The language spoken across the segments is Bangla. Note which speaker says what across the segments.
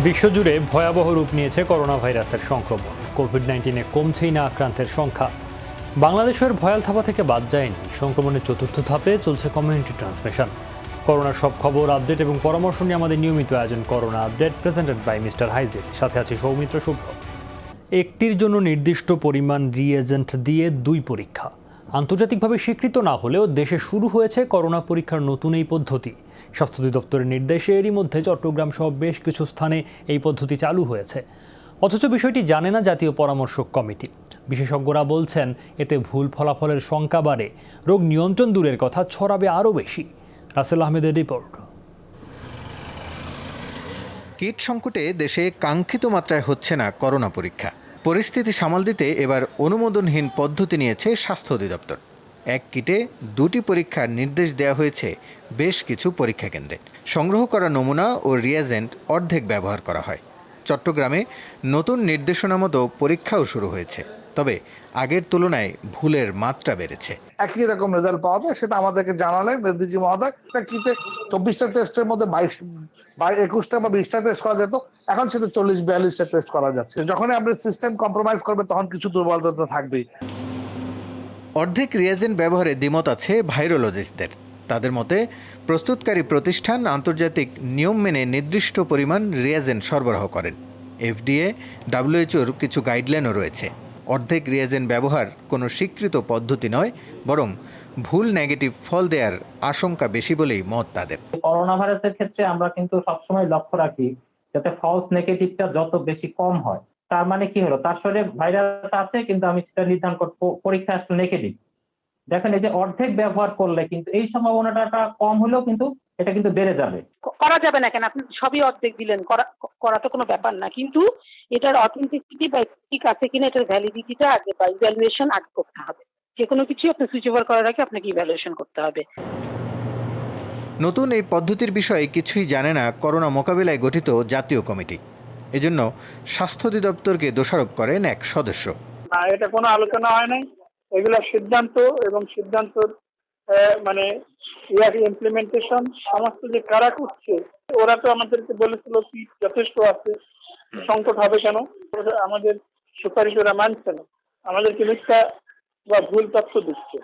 Speaker 1: বিশ্বজুড়ে ভয়াবহ রূপ নিয়েছে করোনা ভাইরাসের সংক্রমণ। কোভিড-19-এ কমছেই না আক্রান্তের সংখ্যা। বাংলাদেশের ভয়াল থাবা থেকে বাদ যায়নি। সংক্রমণের চতুর্থ ধাপে চলছে কমিউনিটি ট্রান্সমিশন। করোনার সব খবর, আপডেট এবং পরামর্শ নিয়ে আমাদের নিয়মিত আয়োজন corona update, presented by mister hygiene. সাথে আছে সৌমিত্র শুভ্র। একটির জন্য নির্দিষ্ট পরিমাণ রিএজেন্ট দিয়ে 2 পরীক্ষা। আন্তর্জাতিকভাবে স্বীকৃত না হলেও দেশে শুরু হয়েছে করোনা পরীক্ষার নতুন এই পদ্ধতি। স্বাস্থ্য অধিদপ্তরের নির্দেশে এরই মধ্যে চট্টগ্রাম সহ বেশ কিছু স্থানে এই পদ্ধতি চালু হয়েছে। অথচ বিষয়টি জানে না জাতীয় পরামর্শক কমিটি। বিশেষজ্ঞরা বলছেন এতে ভুল ফলাফলের শঙ্কা বাড়ে, রোগ নিয়ন্ত্রণ দূরের কথা, ছড়াবে আরও বেশি। রাসেল আহমেদের রিপোর্ট।
Speaker 2: কিট সংকটে দেশে কাঙ্ক্ষিত মাত্রায় হচ্ছে না করোনা পরীক্ষা। পরিস্থিতি সামাল দিতে এবার অনুমোদনহীন পদ্ধতি নিয়েছে স্বাস্থ্য অধিদপ্তর। এক কিটে 2টি পরীক্ষার নির্দেশ দেওয়া হয়েছে বেশ কিছু পরীক্ষা কেন্দ্রে। সংগ্রহ করা নমুনা ও রিয়েজেন্ট অর্ধেক ব্যবহার করা হয়। চট্টগ্রামে নতুন নির্দেশনা মতো পরীক্ষাও শুরু হয়েছে, তবে আগের তুলনায় ভুলের মাত্রা বেড়েছে।
Speaker 3: একই রকম রেজাল্ট পাওয়া যায়, সেটা আমাদেরকে জানালেন ডিজি মহোদয়। কিতে 24টা টেস্টের মধ্যে 21টা বা 20টা টেস্ট করা যেত, এখন সেটা 40-42টা টেস্ট করা যাচ্ছে। যখনই আপনি সিস্টেম কম্প্রোমাইজ করবে তখন কিছু দুর্বলতা থাকবেই।
Speaker 2: অর্ধেক রিয়েজেন্ট ব্যবহারে দ্বিমত আছে ভাইরোলজিস্টদের। তাদের মতে প্রস্তুতকারী প্রতিষ্ঠান আন্তর্জাতিক নিয়ম মেনে নির্দিষ্ট পরিমাণ রিয়েজেন্ট সরবরাহ করেন। FDA, WHO-র কিছু গাইডলাইনও রয়েছে। অর্ধেক রিয়েজেন্ট ব্যবহার কোনো স্বীকৃত পদ্ধতি নয়, বরং ভুল নেগেটিভ ফল দেওয়ার আশঙ্কা বেশি বলেই মত তাদের।
Speaker 4: করোনা ভাইরাসের ক্ষেত্রে আমরা কিন্তু সবসময় লক্ষ্য রাখি যাতে ফলস নেগেটিভটা যত বেশি কম হয়। তার মানে কি হলো, তার শরীরে ভাইরাস আছে কিন্তু আমি সেটা নির্ধারণ করব পরীক্ষা আসলে নেগেটিভ। দেখেন এই যে অর্ধেক ব্যবহার করলে কিন্তু এই সম্ভাবনাটা কম হলেও কিন্তু এটা কিন্তু বেড়ে যাবে।
Speaker 5: করা যাবে না কেন, আপনি সবই অর্ধেক দিলেন, করা তো কোনো ব্যাপার না, কিন্তু এটার অথেন্টিসিটি বা ঠিক আছে কিনা এটার ভ্যালিডিটিটা আগে বা ইভ্যালুয়েশন আগে করতে হবে। যে কোনো কিছু আপনি সুইচ ওভার করার আগে আপনাকে ইভ্যালুয়েশন করতে হবে।
Speaker 2: নতুন এই পদ্ধতির বিষয়ে কিছুই জানে না করোনা মোকাবিলায় গঠিত জাতীয় কমিটি। এজন্য স্বাস্থ্য অধিদপ্তরকে দোষারোপ করেন এক সদস্য।
Speaker 6: এটা কোনো আলোচনা হয় নাই, এগুলো সিদ্ধান্ত এবং সিদ্ধান্তর মানে ইমপ্লিমেন্টেশন সমস্ত যে কারা করছে, ওরা তো আমাদেরকে বলেছিল কি যথেষ্ট আছে, সংকট হবে কেন, আমাদের সুপারিশ ওরা মানছে না, আমাদেরকে মিথ্যা বা ভুল তথ্য দিচ্ছে।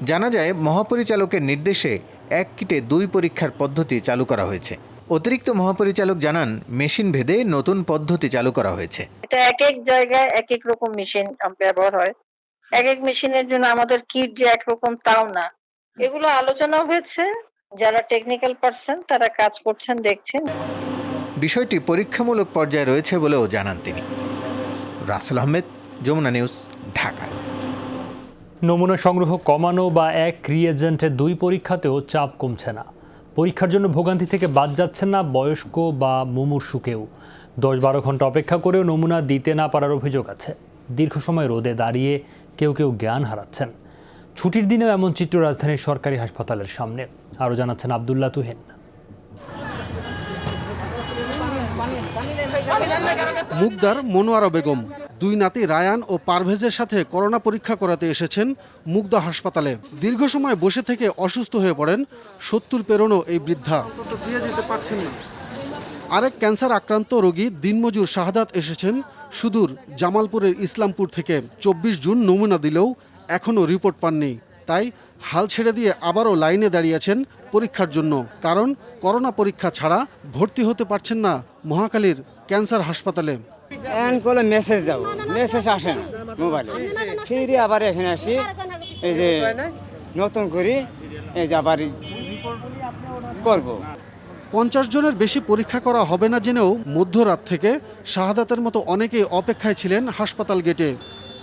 Speaker 2: জানা যায় মহাপরিচালকের নির্দেশে এক কিটে 2 পরীক্ষার পদ্ধতি চালু করা হয়েছে। অতিরিক্ত মহাপরিচালক জানান মেশিন ভেদে নতুন পদ্ধতি চালু করা হয়েছে।
Speaker 7: এটা এক এক জায়গায় এক এক রকম মেশিন ব্যবহার হয়, এক এক মেশিনের জন্য আমাদের কিট যে একরকম তাও না। এগুলো আলোচনা হয়েছে, যারা টেকনিক্যাল পারসন তারা কাজ করছেন, দেখছেন।
Speaker 2: বিষয়টি পরীক্ষামূলক পর্যায়ে রয়েছে বলেও জানান তিনি। রাসেল আহমেদ, যমুনা নিউজ, ঢাকা।
Speaker 1: নমুনা সংগ্রহ কমানো বা এক রিয়েজেন্টে 2 পরীক্ষাতেও চাপ কমছে না। পরীক্ষার জন্য ভোগান্তি থেকে বাদ যাচ্ছেন না বয়স্ক বা মুমূর্ষু কেউ। 10-12 ঘন্টা অপেক্ষা করেও নমুনা দিতে না পারার অভিযোগ আছে। দীর্ঘ সময় রোদে দাঁড়িয়ে কেউ জ্ঞান হারাচ্ছেন। ছুটির দিনেও এমন চিত্র রাজধানীর সরকারি হাসপাতালের সামনে। আরও জানাচ্ছেন আব্দুল্লাহ তুহিন।
Speaker 8: মুগদার মনোয়ারা বেগম 2 নাতি রায়ান ও পারভেজের সাথে করোনা পরীক্ষা করাতে এসেছেন মুগদা হাসপাতালে। দীর্ঘ সময় বসে থেকে অসুস্থ হয়ে পড়েন 70 পেরোনো এই বৃদ্ধা। আরেক ক্যান্সার আক্রান্ত রোগী দিনমজুর শাহাদাত এসেছেন সুদূর জামালপুরের ইসলামপুর থেকে। 24 জুন নমুনা দিলেও এখনও রিপোর্ট পাননি। তাই হাল ছেড়ে দিয়ে আবারও লাইনে দাঁড়িয়েছেন পরীক্ষার জন্য। কারণ করোনা পরীক্ষা ছাড়া ভর্তি হতে পারছেন না মহাখালীর ক্যান্সার হাসপাতালে।
Speaker 9: মেসেজ যাব, মেসেজ আসে না মোবাইলে। ফিরে আবার এখানে আসি, এই যে নতুন করি, এই যে আবার করব।
Speaker 8: 50 জনের বেশি পরীক্ষা করা হবে না জেনেও মধ্যরাত থেকে শাহাদাতের মতো অনেকেই অপেক্ষায় ছিলেন হাসপাতাল গেটে।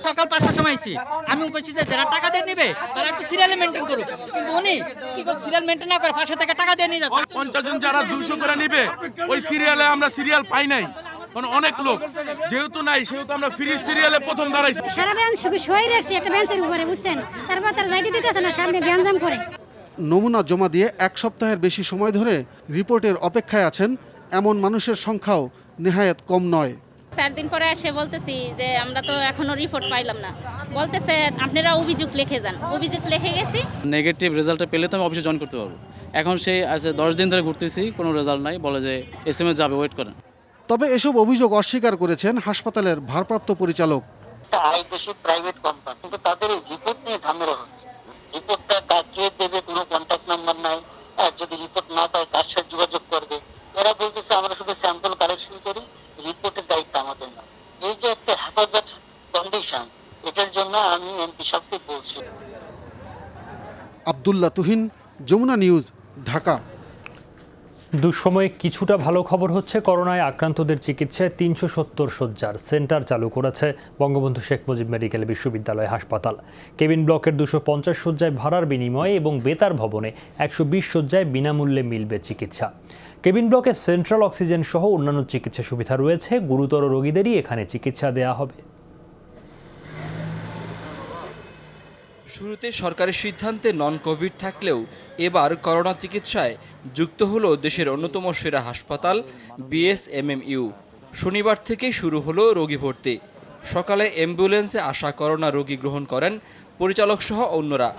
Speaker 10: সকাল 5টার সময় এসেছি, আমি বলছি যে যারা টাকা দিয়ে নেবে তারা একটু সিরিয়াল মেনটেন করুক, কিন্তু উনি কি করে সিরিয়াল মেনটেন না করে 500 টাকা টাকা দিয়ে নিয়ে যাচ্ছে।
Speaker 11: 50 জন যারা 200 করে নেবে, ওই সিরিয়ালে আমরা সিরিয়াল পাই নাই, কারণ অনেক লোক যেহেতু নাই সেহেতু আমরা ফ্রি সিরিয়ালে প্রথম দাঁড়াইছি।
Speaker 12: সারা বেঞ্চ সই রাখছি একটা বেঞ্চের উপরে, বুঝছেন, তারপর তারা যাইতে দিতেছে না, সামনে ব্যায়াম করে।
Speaker 8: নমুনা জমা দিয়ে 1 সপ্তাহের বেশি সময় ধরে রিপোর্টের অপেক্ষায় আছেন এমন মানুষের সংখ্যাও নেহায়েত কম নয়।
Speaker 12: 4 দিন পরে এসে বলতেছি যে আমরা তো এখনো রিপোর্ট পাইলাম না, বলতেছে আপনারা অভিযোগ লিখে যান। অভিযোগ লিখে গেছি,
Speaker 10: নেগেটিভ রেজাল্টটা পেলে তো আমি অফিসে জয়েন করতে পারবো। এখন সেই 10 দিন ধরে ঘুরতেছি, কোনো রেজাল্ট নাই, বলে যে SMS যাবে, ওয়েট করেন।
Speaker 8: তবে এসব অভিযোগ অস্বীকার করেছেন হাসপাতালের ভারপ্রাপ্ত পরিচালক।
Speaker 9: প্রাইভেট কোম্পানি, কিন্তু তাদের রিপোর্ট নিয়ে ঝামেলা হচ্ছে। রিপোর্টটা কাকে দেবে, কোনো কন্ট্যাক্ট নাম্বার নাই। যদি রিপোর্ট না পায় কার সাথে যোগাযোগ করবে? এরা বলতেছে আমরা শুধু স্যাম্পল কালেকশন করি, রিপোর্টের দায়িত্ব আমাদের না। এই যে একটা হেফাজত কন্ডিশন, এটার জন্য আমি এমপি সাহেবকে বলছি।
Speaker 8: আব্দুল্লাহ তুহিন, যমুনা নিউজ, ঢাকা।
Speaker 1: দুঃসময়ে কিছুটা ভালো খবর হচ্ছে। করোনায় আক্রান্তদের চিকিৎসায় 370 শয্যার সেন্টার চালু করেছে বঙ্গবন্ধু শেখ মুজিব মেডিকেল বিশ্ববিদ্যালয় হাসপাতাল। কেবিন ব্লকের 250 শয্যায় ভাড়ার বিনিময়ে এবং বেতার ভবনে 120 শয্যায় বিনামূল্যে মিলবে চিকিৎসা। কেবিন ব্লকে সেন্ট্রাল অক্সিজেন সহ অন্যান্য চিকিৎসা সুবিধা রয়েছে। গুরুতর রোগীদেরই এখানে চিকিৎসা দেওয়া হবে।
Speaker 13: শুরুতে সরকারি সিদ্ধান্তে নন কোভিড থাকলেও এবার করোনা চিকিৎসায় যুক্ত হলো দেশের অন্যতম সেরা হাসপাতাল BSMMU। শনিবার থেকেই শুরু হলো রোগী ভর্তি। সকালে অ্যাম্বুলেন্সে আসা করোনা রোগী গ্রহণ করেন পরিচালক সহ অন্যরা।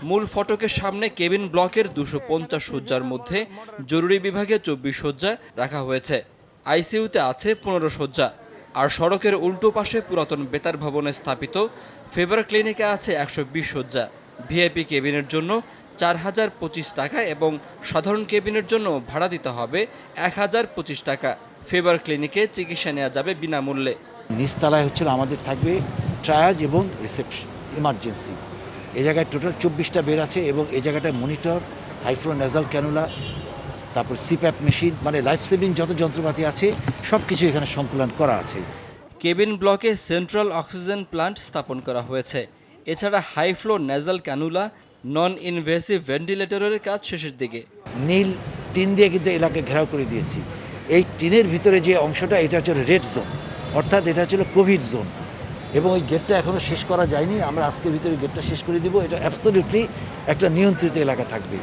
Speaker 13: মূল ফটকের সামনে কেবিন ব্লকের 250 শয্যার মধ্যে জরুরি বিভাগে 24 শয্যা রাখা হয়েছে। আইসিইউতে আছে 15 শয্যা। আর সড়কের উল্টো পাশে পুরাতন বেতার ভবনে স্থাপিত ফেভার ক্লিনিকে আছে 120 শয্যা। ভিআইপি কেবিনের জন্য 4025 টাকা এবং সাধারণ কেবিনের জন্য ভাড়া দিতে হবে 1025 টাকা। ফেভার ক্লিনিকে চিকিৎসা নেওয়া যাবে বিনামূল্যে।
Speaker 9: নিচতলায় হচ্ছিল আমাদের থাকবে ট্রায়াজ এবং রিসেপশন, ইমার্জেন্সি। এই জায়গায় টোটাল 24টা বেড আছে এবং এই জায়গাটায় মনিটর, হাইফ্লো নেজাল ক্যানুলা, তারপর সিপ্যাপ মেশিন, মানে লাইফ সেভিং যত যন্ত্রপাতি আছে সব কিছু এখানে সংকলন করা আছে।
Speaker 13: কেবিন ব্লকে সেন্ট্রাল অক্সিজেন প্লান্ট স্থাপন করা হয়েছে। এছাড়া high flow nasal cannula, non invasive ভেন্টিলেটরের কাজ শেষের দিকে।
Speaker 9: নীল টিন দিয়ে কিন্তু এলাকা ঘেরাও করে দিয়েছি। এই টিনের ভিতরে যে অংশটা, এটা হচ্ছে রেড জোন, অর্থাৎ এটা হচ্ছে কোভিড জোন। এবং ওই গেটটা এখনও শেষ করা যায়নি, আমরা আজকের ভিতরে গেটটা শেষ করে দিব। এটা অ্যাবসলিউটলি একটা নিয়ন্ত্রিত এলাকা থাকবে।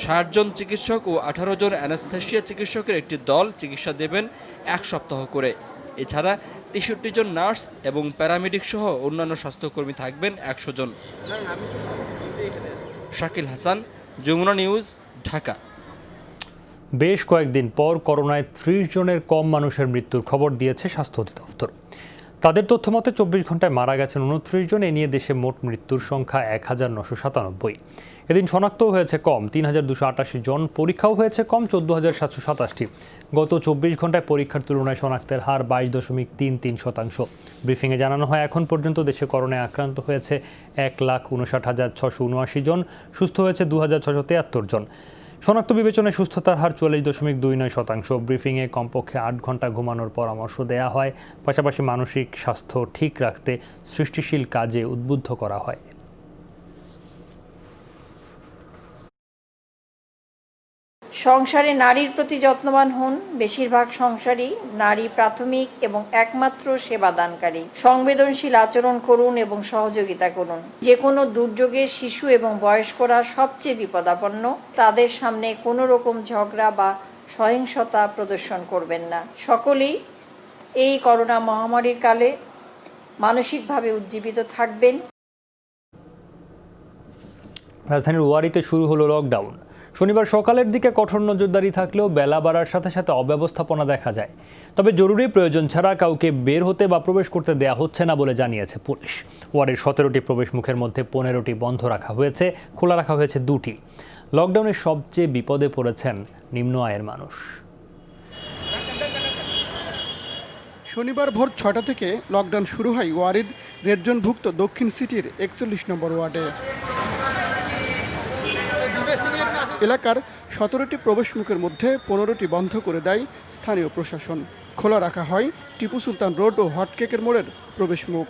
Speaker 13: 60 জন চিকিৎসক ও 18 জন অ্যানাস্থেশিয়া চিকিৎসকের একটি দল চিকিৎসা দেবেন 1 সপ্তাহ করে। এছাড়া 63 জন নার্স এবং প্যারামেডিক সহ অন্যান্য স্বাস্থ্যকর্মী থাকবেন 100 জন। শাকিল হাসান, যমুনা নিউজ, ঢাকা।
Speaker 1: বেশ কয়েকদিন পর করোনায় 30 জনের কম মানুষের মৃত্যুর খবর দিয়েছে স্বাস্থ্য অধিদপ্তর। তাদের তথ্য মতে 24 ঘন্টায় মারা গেছেন 29 জন। এ নিয়ে দেশে মোট মৃত্যুর সংখ্যা 1997। এদিন শনাক্ত হয়েছে কম 3288 জন, পরীক্ষাও হয়েছে কম 14727টি। গত 24 ঘন্টায় পরীক্ষার তুলনায় শনাক্তের হার 22.33%। ব্রিফিংয়ে জানানো হয় এখন পর্যন্ত দেশে করোনায় আক্রান্ত হয়েছে 1,59,679 জন, সুস্থ হয়েছে 2673 জন। শনাক্ত বিবেচনায় সুস্থতার হার 44.29%। ব্রিফিংয়ে কমপক্ষে 8 ঘন্টা ঘুমানোর পরামর্শ দেয়া হয়। পাশাপাশি মানসিক স্বাস্থ্য ঠিক রাখতে সৃষ্টিশীল কাজে উদ্বুদ্ধ করা হয়।
Speaker 7: সংসারে নারীর প্রতি যত্নবান হন। বেশিরভাগ সংসারই নারী প্রাথমিক এবং একমাত্র সেবাদানকারী। সংবেদনশীল আচরণ করুন এবং সহযোগিতা করুন। যে কোনো দুর্যোগে শিশু এবং বয়স্করা সবচেয়ে বিপদাপন্ন। তাদের সামনে কোনো রকম ঝগড়া বা সহিংসতা প্রদর্শন করবেন না। সকলেই এই করোনা মহামারীর কালে মানসিকভাবে উজ্জীবিত থাকবেন।
Speaker 1: রাজধানীর ওয়ারিতে শুরু হলো লকডাউন। শনিবার সকালের দিকে কঠোর নজরদারি থাকলেও বেলা বাড়ার সাথে সাথে অব্যবস্থাপনা দেখা যায়। তবে জরুরি প্রয়োজন ছাড়া কাউকে বের হতে বা প্রবেশ করতে দেয়া হচ্ছে না বলে জানিয়েছে পুলিশ। ওয়ার্ডের 17টি প্রবেশ মুখের মধ্যে 15টি বন্ধ রাখা হয়েছে, খোলা রাখা হয়েছে 2টি। লকডাউনে সবচেয়ে বিপদে পড়েছেন নিম্ন আয়ের মানুষ।
Speaker 8: শনিবার ভোর 6টা থেকে লকডাউন শুরু হয় ওয়ারির রেডজোনভুক্ত দক্ষিণ সিটির 41 নম্বর ওয়ার্ডে। এলাকার 17টি প্রবেশমুখের মধ্যে 15টি বন্ধ করে দেয় স্থানীয় প্রশাসন। খোলা রাখা হয় টিপু সুলতান রোড ও হটকেকের মোড়ের প্রবেশমুখ।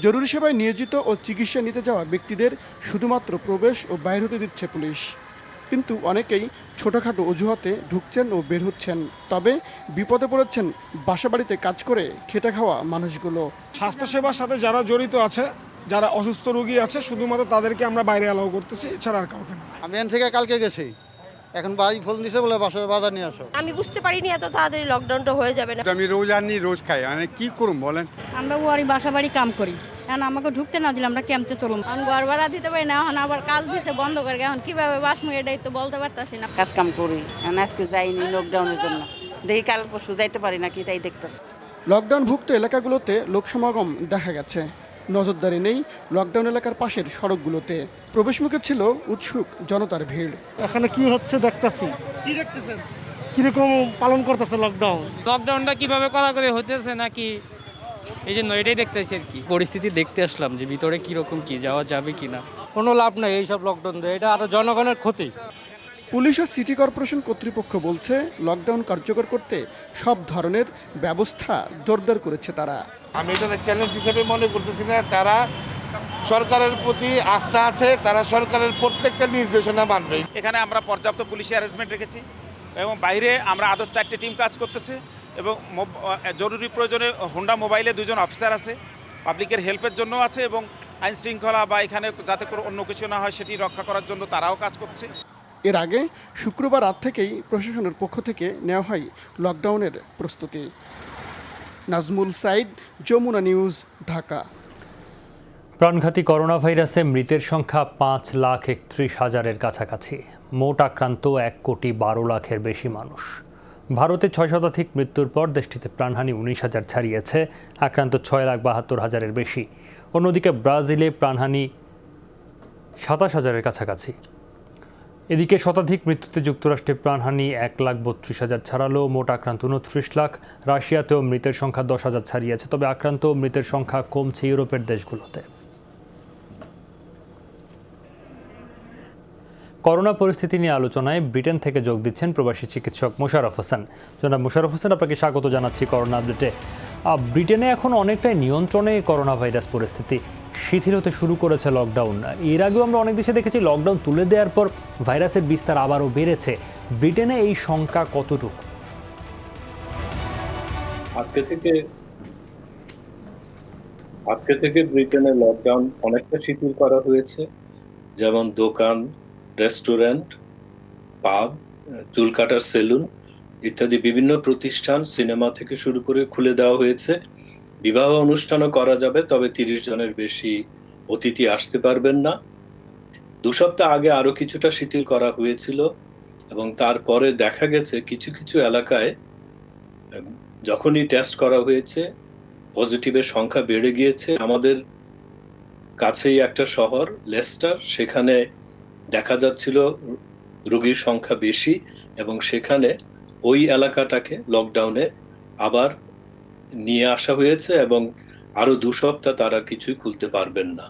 Speaker 8: জরুরি সেবায় নিয়োজিত ও চিকিৎসা নিতে যাওয়া ব্যক্তিদের শুধুমাত্র প্রবেশ ও বাইর হতে দিচ্ছে পুলিশ। কিন্তু অনেকেই ছোটোখাটো অজুহাতে ঢুকছেন ও বের হচ্ছেন। তবে বিপদে পড়েছেন বাসাবাড়িতে কাজ করে খেটে খাওয়া মানুষগুলো।
Speaker 14: স্বাস্থ্যসেবার সাথে যারা জড়িত আছে, যারা অসুস্থ রোগী আছে, শুধুমাত্র তাদেরকে আমরা বাইরে অ্যালাউ করতেছি, এছাড়া আর কাউকে না।
Speaker 9: আমি এখান থেকে কালকে গেছি,
Speaker 15: এখন ভাই ফোন দিছে বলে বাসায় বাজার নিয়ে আসো।
Speaker 16: আমি বুঝতে পারিনি এত তাড়াতাড়ি লকডাউনটা হয়ে যাবে না।
Speaker 17: আমি রোজ আনি রোজ খাই, মানে কি করুম বলেন।
Speaker 16: আমরা ওয়ারি বাসা বাড়ি কাম করি, এখন আমাকে ঢুকতে না দিলে আমরা কেমতে চলুম।
Speaker 12: এখন ঘর ভাড়া দিতে পারি না, এখন আবার কাজ দিছে বন্ধ করে, এখন কিভাবে বাঁচবো এটাই তো বলতে পারতাছি না।
Speaker 16: কাজ কাম করি, এখন আজকে যাইনি লকডাউনের জন্য, দেখি কাল পরশু যাইতে পারি না কি তাই দেখতেছি।
Speaker 8: লকডাউনভুক্ত এলাকাগুলোতে লোক সমাগম দেখা গেছে, নজরদারি নেই লকডাউন এলাকার পাশের সড়কগুলোতে। প্রবেশমুখে ছিল উৎসুক জনতার ভিড়।
Speaker 3: এখানে কি হচ্ছে দেখতেছি। কি দেখতেছেন? কিরকম পালন করতেছে
Speaker 10: লকডাউনটা কিভাবে কড়াকড়ি হতেছে নাকি, এই জন্য এটাই দেখতেছি আর কি।
Speaker 18: পরিস্থিতি দেখতে আসলাম যে ভিতরে কিরকম কি যাওয়া যাবে কিনা।
Speaker 15: কোনো লাভ নাই এইসব লকডাউন দিয়ে, এটা আরো জনগণের ক্ষতি।
Speaker 8: পুলিশ ও সিটি কর্পোরেশন কর্তৃপক্ষ বলছে লকডাউন কার্যকর করতে সব ধরনের ব্যবস্থা জোরদার করেছে তারা।
Speaker 3: আমি এটা চ্যালেঞ্জ হিসেবে মনে করতেছি না, তারা সরকারের প্রতি আস্থা আছে, তারা সরকারের প্রত্যেকটা নির্দেশনা মানবে।
Speaker 11: এখানে আমরা পর্যাপ্ত পুলিশি অ্যারেঞ্জমেন্ট রেখেছি এবং বাইরে আমরা আরও 4টে টিম কাজ করতেছে এবং জরুরি প্রয়োজনে হোন্ডা মোবাইলে 2 জন অফিসার আছে, পাবলিকের হেল্পের জন্য আছে এবং আইন শৃঙ্খলা বা এখানে যাতে কোনো অন্য কিছু না হয় সেটি রক্ষা করার জন্য তারাও কাজ করছে।
Speaker 8: এর আগে শুক্রবার রাত থেকেই প্রশাসনের পক্ষ থেকে নেওয়া হয় লকডাউনের প্রস্তুতি। নাজমুল সাইদ, যমুনা নিউজ, ঢাকা।
Speaker 1: প্রাণঘাতী করোনা ভাইরাসে মৃতের সংখ্যা 5,31,000-এর কাছাকাছি। মোট আক্রান্ত 1,12,00,000-এর বেশি মানুষ। ভারতে 6 শতাধিক মৃত্যুর পর দেশটিতে প্রাণহানি 19,000 ছাড়িয়েছে, আক্রান্ত 6,72,000-এর বেশি। অন্যদিকে ব্রাজিলে প্রাণহানি 27,000-এর কাছাকাছি। এদিকে শতাধিক মৃত্যুতে যুক্তরাষ্ট্রে প্রাণহানি 1,32,000 ছাড়ালো, মোট আক্রান্ত 29 লাখ। রাশিয়াতেও মৃতের সংখ্যা 10,000 ছাড়িয়েছে, তবে আক্রান্ত ও মৃতের সংখ্যা কমছে ইউরোপের দেশগুলোতে। করোনা পরিস্থিতি নিয়ে আলোচনায় ব্রিটেন থেকে যোগ দিচ্ছেন প্রবাসী চিকিৎসক মোশাররফ হোসেন। জনাব মোশাররফ হোসেন, আপনাকে স্বাগত জানাচ্ছি করোনা আপডেটে। ব্রিটেনে এখন অনেকটাই নিয়ন্ত্রণে করোনা ভাইরাস পরিস্থিতি, শিথিল হতে শুরু করেছে লকডাউন। এর আগেও আমরা অনেক দেশে দেখেছি লকডাউন তুলে দেওয়ার পর ভাইরাসের বিস্তার আবারও বেড়েছে। ব্রিটেনে এই সংখ্যা কতটুকু?
Speaker 19: আজকে থেকে ব্রিটেনে লকডাউন অনেকটা শিথিল করা হয়েছে, যেমন দোকান, রেস্টুরেন্ট, পাব, চুল কাটার সেলুন ইত্যাদি বিভিন্ন প্রতিষ্ঠান, সিনেমা থেকে শুরু করে খুলে দেওয়া হয়েছে। বিবাহ অনুষ্ঠানও করা যাবে, তবে 30 জনের বেশি অতিথি আসতে পারবেন না। 2 সপ্তাহ আগে আরো কিছুটা শিথিল করা হয়েছিল এবং তারপরে দেখা গেছে কিছু কিছু এলাকায় যখনই টেস্ট করা হয়েছে পজিটিভের সংখ্যা বেড়ে গিয়েছে। আমাদের কাছেই একটা শহর লেস্টার, সেখানে দেখা যাচ্ছিল রোগীর সংখ্যা বেশি এবং সেখানে ওই এলাকাটাকে লকডাউনে আবার নিয়ে আসা হয়েছে এবং আরো 2 সপ্তাহ তারা কিছুই খুলতে পারবেন না।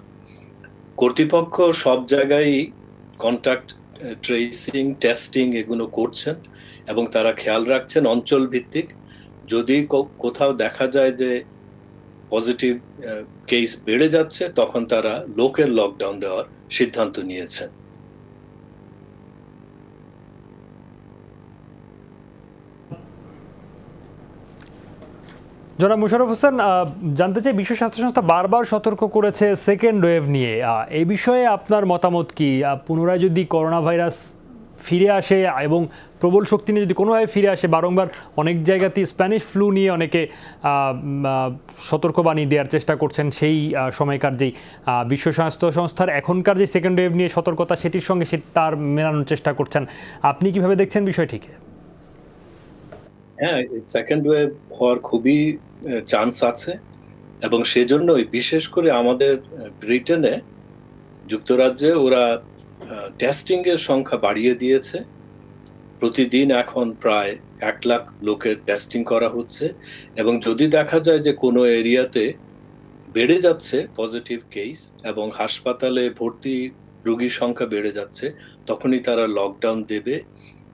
Speaker 19: কর্তৃপক্ষ সব জায়গায় কন্টাক্ট ট্রেসিং, টেস্টিং এগুলো করছেন এবং তারা খেয়াল রাখছেন অঞ্চল ভিত্তিক। যদি কোথাও দেখা যায় যে পজিটিভ কেস বেড়ে যাচ্ছে, তখন তারা লোকাল লকডাউন দেওয়ার সিদ্ধান্ত নিয়েছেন।
Speaker 1: জনাব মোশাররফ হোসেন, জানতে চাই, বিশ্ব স্বাস্থ্য সংস্থা বারবার সতর্ক করেছে সেকেন্ড ওয়েভ নিয়ে। এই বিষয়ে আপনার মতামত কি? পুনরায় যদি করোনা ভাইরাস ফিরে আসে এবং প্রবল শক্তি নিয়ে যদি কোনোভাবে ফিরে আসে, বারংবার অনেক জায়গাতেই স্প্যানিশ ফ্লু নিয়ে অনেকে সতর্কবাণী দেওয়ার চেষ্টা করছেন, সেই সময়কার যেই বিশ্ব স্বাস্থ্য সংস্থার এখনকার যে সেকেন্ড ওয়েভ নিয়ে সতর্কতা, সেটির সঙ্গে তার মেলানোর চেষ্টা করছেন। আপনি কিভাবে দেখছেন বিষয়টিকে?
Speaker 19: হ্যাঁ, সেকেন্ড ওয়েভ হওয়ার খুবই চান্স আছে এবং সেজন্যই বিশেষ করে আমাদের ব্রিটেনে, যুক্তরাজ্যে ওরা টেস্টিং এর সংখ্যা বাড়িয়ে দিয়েছে। প্রতিদিন এখন প্রায় 1 লাখ লোকের টেস্টিং করা হচ্ছে এবং যদি দেখা যায় যে কোনো এরিয়াতে বেড়ে যাচ্ছে পজিটিভ কেস এবং হাসপাতালে ভর্তি রোগীর সংখ্যা বেড়ে যাচ্ছে, তখনই তারা লকডাউন দেবে।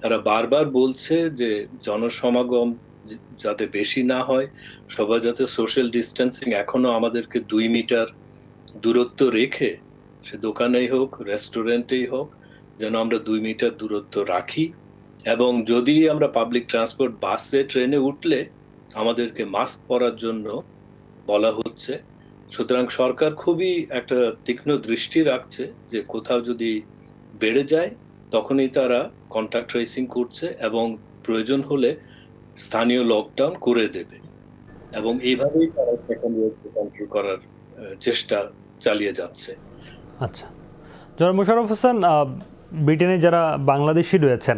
Speaker 19: তারা বারবার বলছে যে জনসমাগম যাতে বেশি না হয়, সবাই যাতে সোশ্যাল ডিস্টেন্সিং এখনো আমাদেরকে 2 মিটার দূরত্ব রেখে, সে দোকানেই হোক রেস্টুরেন্টেই হোক, যেন আমরা 2 মিটার দূরত্ব রাখি। এবং যদি আমরা পাবলিক ট্রান্সপোর্ট, বাসে, ট্রেনে উঠলে আমাদেরকে মাস্ক পরার জন্য বলা হচ্ছে। সুতরাং সরকার খুবই একটা তীক্ষ্ণ দৃষ্টি রাখছে যে কোথাও যদি বেড়ে যায় তখনই তারা কন্টাক্ট ট্রেসিং করছে এবং প্রয়োজন হলে স্থানীয় লকডাউন করে দেবে এবং এইভাবেই তারা সেকেন্ড ওয়েভকে কন্ট্রোল করার চেষ্টা চালিয়ে যাচ্ছে।
Speaker 1: আচ্ছা, জনাব মোশাররফ হোসেন, ব্রিটেনে যারা বাংলাদেশি রয়েছেন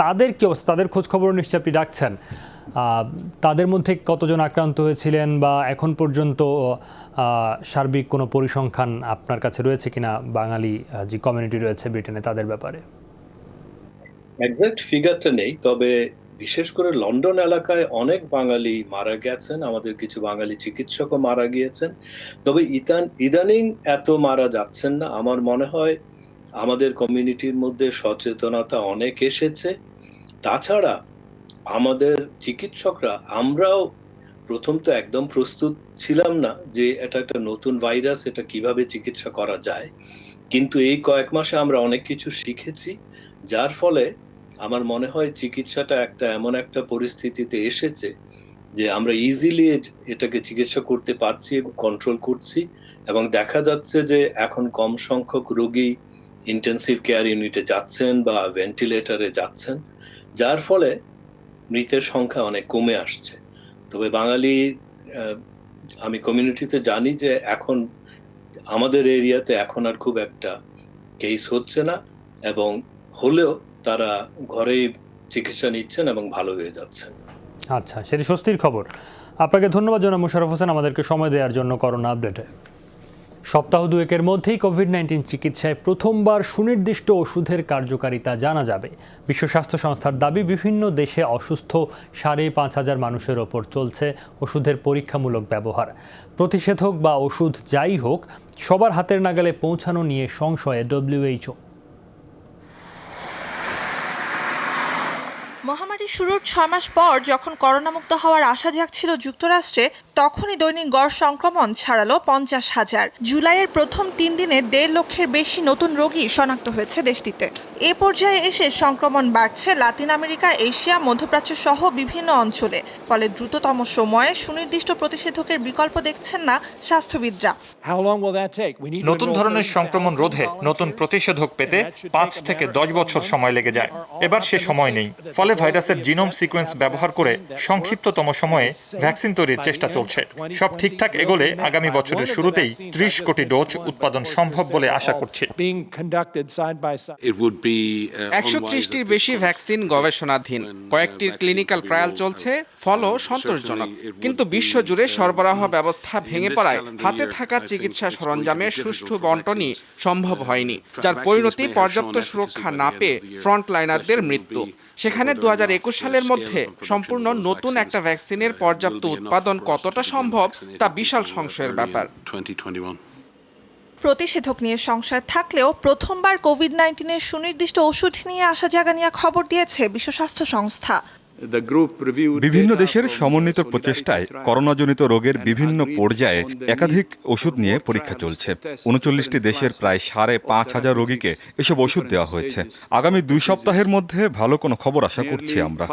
Speaker 1: তাদের কি অবস্থা, তাদের খোঁজ খবর নিশ্চয়ই আপনি রাখছেন, তাদের মধ্যে কতজন আক্রান্ত হয়েছিলেন বা এখন পর্যন্ত সার্বিক কোনো পরিসংখ্যান আপনার কাছে রয়েছে কিনা বাঙালি যে কমিউনিটি রয়েছে ব্রিটেনে তাদের ব্যাপারে?
Speaker 19: এক্সাক্ট ফিগারটা নেই, তবে বিশেষ করে লন্ডন এলাকায় অনেক বাঙালি মারা গেছেন, আমাদের কিছু বাঙালি চিকিৎসকও মারা গিয়েছেন। তবে ইদানিং এত মারা যাচ্ছেন না। আমার মনে হয় আমাদের কমিউনিটির মধ্যে সচেতনতা অনেক এসেছে। তাছাড়া আমাদের চিকিৎসকরা, আমরাও প্রথম তো একদম প্রস্তুত ছিলাম না যে এটা একটা নতুন ভাইরাস, এটা কিভাবে চিকিৎসা করা যায়, কিন্তু এই কয়েক মাসে আমরা অনেক কিছু শিখেছি, যার ফলে আমার মনে হয় চিকিৎসাটা এমন একটা পরিস্থিতিতে এসেছে যে আমরা ইজিলি এটাকে চিকিৎসা করতে পারছি এবং কন্ট্রোল করছি, এবং দেখা যাচ্ছে যে এখন কম সংখ্যক রোগী ইন্টেন্সিভ কেয়ার ইউনিটে যাচ্ছেন বা ভেন্টিলেটরে যাচ্ছেন, যার ফলে মৃতের সংখ্যা অনেক কমে আসছে। তবে বাঙালি আমি কমিউনিটিতে জানি যে এখন আমাদের এরিয়াতে এখন আর খুব একটা কেস হচ্ছে না, এবং হলেও তারা ঘরেই চিকিৎসা নিচ্ছেন এবং ভালো হয়ে যাচ্ছেন।
Speaker 1: আচ্ছা, সেটি স্বস্তির খবর। আপনাকে ধন্যবাদ জনাব মোশাররফ হোসেন আমাদেরকে সময় দেওয়ার জন্য করোনা আপডেটে। সপ্তাহ দুয়েকের মধ্যেই কোভিড-19 চিকিৎসায় প্রথমবার সুনির্দিষ্ট ওষুধের কার্যকারিতা জানা যাবে। বিশ্ব স্বাস্থ্য সংস্থার দাবি, বিভিন্ন দেশে অসুস্থ 5,500 মানুষের ওপর চলছে ওষুধের পরীক্ষামূলক ব্যবহার। প্রতিষেধক বা ওষুধ যাই হোক, সবার হাতের নাগালে পৌঁছানো নিয়ে সংশয়ে WHO।
Speaker 20: মহামারী শুরুর 6 মাস পর যখন করোনামুক্ত হওয়ার আশা জাগছিল যুক্তরাষ্ট্রে, তখনই দৈনিক গড় সংক্রমণ ছাড়ালো 50,000। জুলাইয়ের প্রথম 3 দিনে 1.5 লক্ষের বেশি নতুন রোগী শনাক্ত হয়েছে দেশটিতে। এ পর্যায়ে এসে সংক্রমণ বাড়ছে লাতিন আমেরিকা, এশিয়া, মধ্যপ্রাচ্য সহ বিভিন্ন অঞ্চলে। ফলে দ্রুততম সময়ে সুনির্দিষ্ট প্রতিষেধকের বিকল্প দেখছেন না স্বাস্থ্যবিদরা।
Speaker 21: নতুন ধরনের সংক্রমণ রোধে নতুন প্রতিষেধক পেতে 5 থেকে 10 বছর সময় লেগে যায়। এবার সে সময় নেই, ফলে ভাইরাসের জিনোম সিকোয়েন্স ব্যবহার করে সংক্ষিপ্ততম সময়ে ভ্যাকসিন তৈরির চেষ্টা চলছে। সব ঠিকঠাক এগোলে আগামী বছরের শুরুতেই 30 কোটি ডোজ উৎপাদন সম্ভব বলে আশা করছি।
Speaker 22: 130টির বেশি ভ্যাকসিন গবেষণাধীন, কয়েকটির ক্লিনিক্যাল ট্রায়াল চলছে, ফলও সন্তোষজনক। কিন্তু বিশ্বজুড়ে সরবরাহ ব্যবস্থা ভেঙে পড়ায় হাতে থাকা চিকিৎসা সরঞ্জামের সুষ্ঠু বণ্টনই সম্ভব হয়নি, যার পরিণতি পর্যাপ্ত সুরক্ষা না পেয়ে ফ্রন্টলাইনারদের মৃত্যু। সেখানে 2021 সালের মধ্যে সম্পূর্ণ নতুন একটা ভ্যাকসিনের পর্যাপ্ত উৎপাদন কতটা সম্ভব তা বিশাল সংশয়ের ব্যাপার।
Speaker 20: প্রতিষেধক নিয়ে সংশয় থাকলেও প্রথমবার কোভিড-19 সুনির্দিষ্ট ওষুধ নিয়ে আশা জাগানিয়া খবর দিয়েছে বিশ্ব স্বাস্থ্য সংস্থা।
Speaker 23: বিভিন্ন দেশের সমন্বিত প্রচেষ্টায় করোনাজনিত রোগের বিভিন্ন পর্যায়ে একাধিক ওষুধ নিয়ে পরীক্ষা চলছে। 39টি দেশের প্রায় 5,500 রোগীকে এসব ওষুধ দেওয়া হয়েছে। আগামী 2 সপ্তাহের মধ্যে ভালো কোনো খবর আশা করছি আমরা।